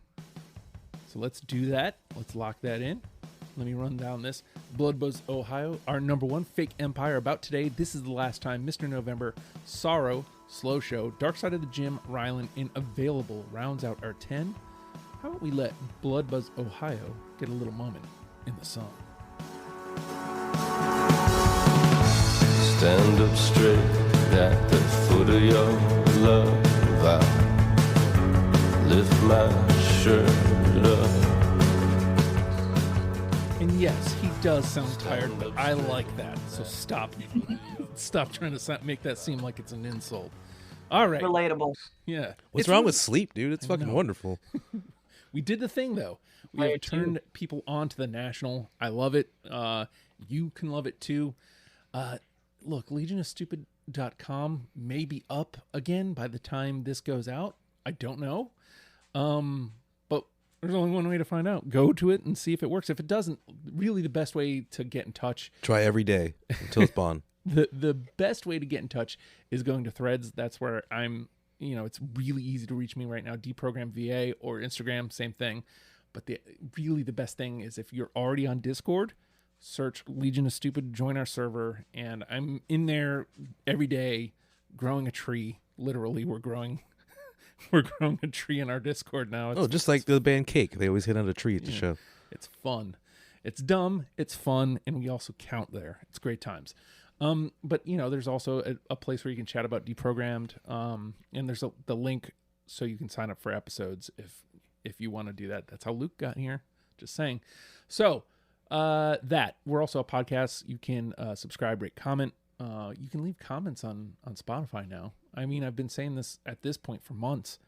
So let's do that. Let's lock that in. Let me run down this. Blood Buzz Ohio, our number one. Fake Empire, About Today, This Is the Last Time, Mr. November, Sorrow, Slow Show, Dark Side of the Gym, Rylan, and Available rounds out our 10. How about we let Blood Buzz Ohio get a little moment in the song? Stand up straight at the foot of your love. I lift my shirt up. And yes, he does sound tired, but I like that. So stop trying to make that seem like it's an insult. All right. Relatable. Yeah. What's wrong with sleep, dude? It's fucking wonderful. We did the thing, though. We have turned people on to the National. I love it. You can love it, too. Look, legionofstupid.com may be up again by the time this goes out. I don't know. But there's only one way to find out. Go to it and see if it works. If it doesn't, really the best way to get in touch. Try every day until it's gone. The best way to get in touch is going to Threads. That's where I'm, it's really easy to reach me right now. Deprogram VA or Instagram, same thing. But the best thing is if you're already on Discord, search Legion of Stupid, join our server, and I'm in there every day growing a tree. Literally, we're growing a tree in our Discord now. It's just like the band Cake. They always hit on a tree at the show. It's fun. It's dumb. It's fun. And we also count there. It's great times. But there's also a place where you can chat about Deprogrammed. And there's the link so you can sign up for episodes if you want to do that. That's how Luke got here. Just saying. So, we're also a podcast. You can subscribe, rate, comment, you can leave comments on Spotify now. I mean, I've been saying this at this point for months.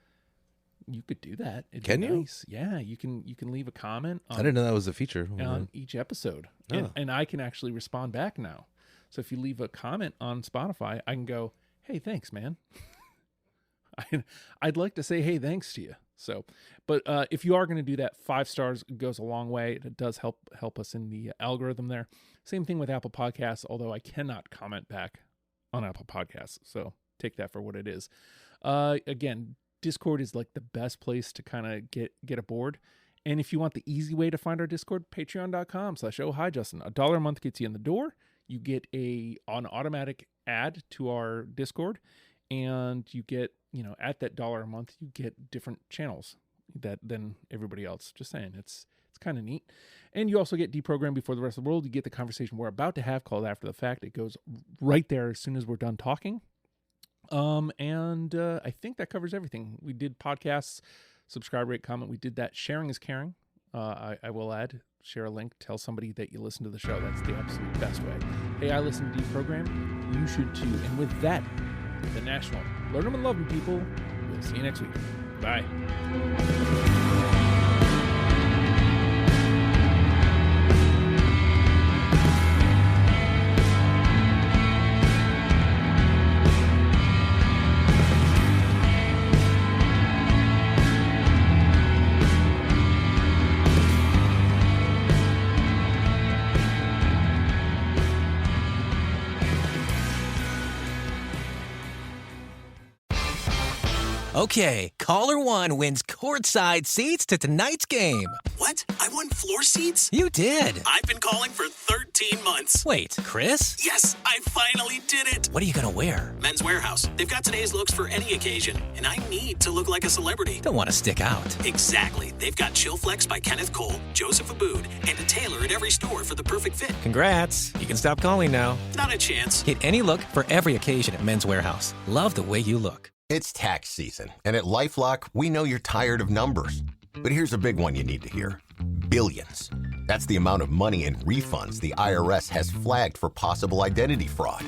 You could do that. Can you? Nice. Yeah, you can leave a comment. I didn't know that was a feature on each episode, and I can actually respond back now. So if you leave a comment on Spotify, I can go, "Hey, thanks, man." I'd like to say, "Hey, thanks" to you. So, but if you are going to do that, 5 stars goes a long way. It does help us in the algorithm there. Same thing with Apple Podcasts, although I cannot comment back on Apple Podcasts. So take that for what it is. Again, Discord is like the best place to kind of get aboard. And if you want the easy way to find our Discord, patreon.com/ohhijustin. $1 a month gets you in the door. You get an automatic add to our Discord, and you get, at that $1 a month, you get different channels than everybody else. Just saying, it's kind of neat. And you also get deprogrammed before the rest of the world. You get the conversation we're about to have called After the Fact. It goes right there as soon as we're done talking. And I think that covers everything. We did podcasts, subscribe, rate, comment. We did that. Sharing is caring. I will add, share a link, tell somebody that you listen to the show. That's the absolute best way. Hey, I listen to Deprogram. You should too. And with that, the National. Learn them and love them, people. We'll see you next week. Bye. Okay, caller 1 wins courtside seats to tonight's game. What? I won floor seats? You did. I've been calling for 13 months. Wait, Chris? Yes, I finally did it. What are you going to wear? Men's Warehouse. They've got today's looks for any occasion, and I need to look like a celebrity. Don't want to stick out. Exactly. They've got Chill Flex by Kenneth Cole, Joseph Abboud, and a tailor at every store for the perfect fit. Congrats. You can stop calling now. Not a chance. Get any look for every occasion at Men's Warehouse. Love the way you look. It's tax season, and at LifeLock, we know you're tired of numbers. But here's a big one you need to hear. Billions. That's the amount of money in refunds the IRS has flagged for possible identity fraud.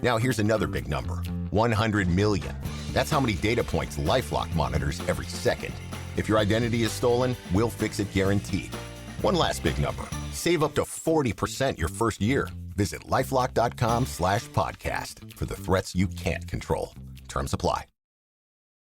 Now here's another big number. 100 million. That's how many data points LifeLock monitors every second. If your identity is stolen, we'll fix it guaranteed. One last big number. Save up to 40% your first year. Visit LifeLock.com/podcast for the threats you can't control. Terms apply.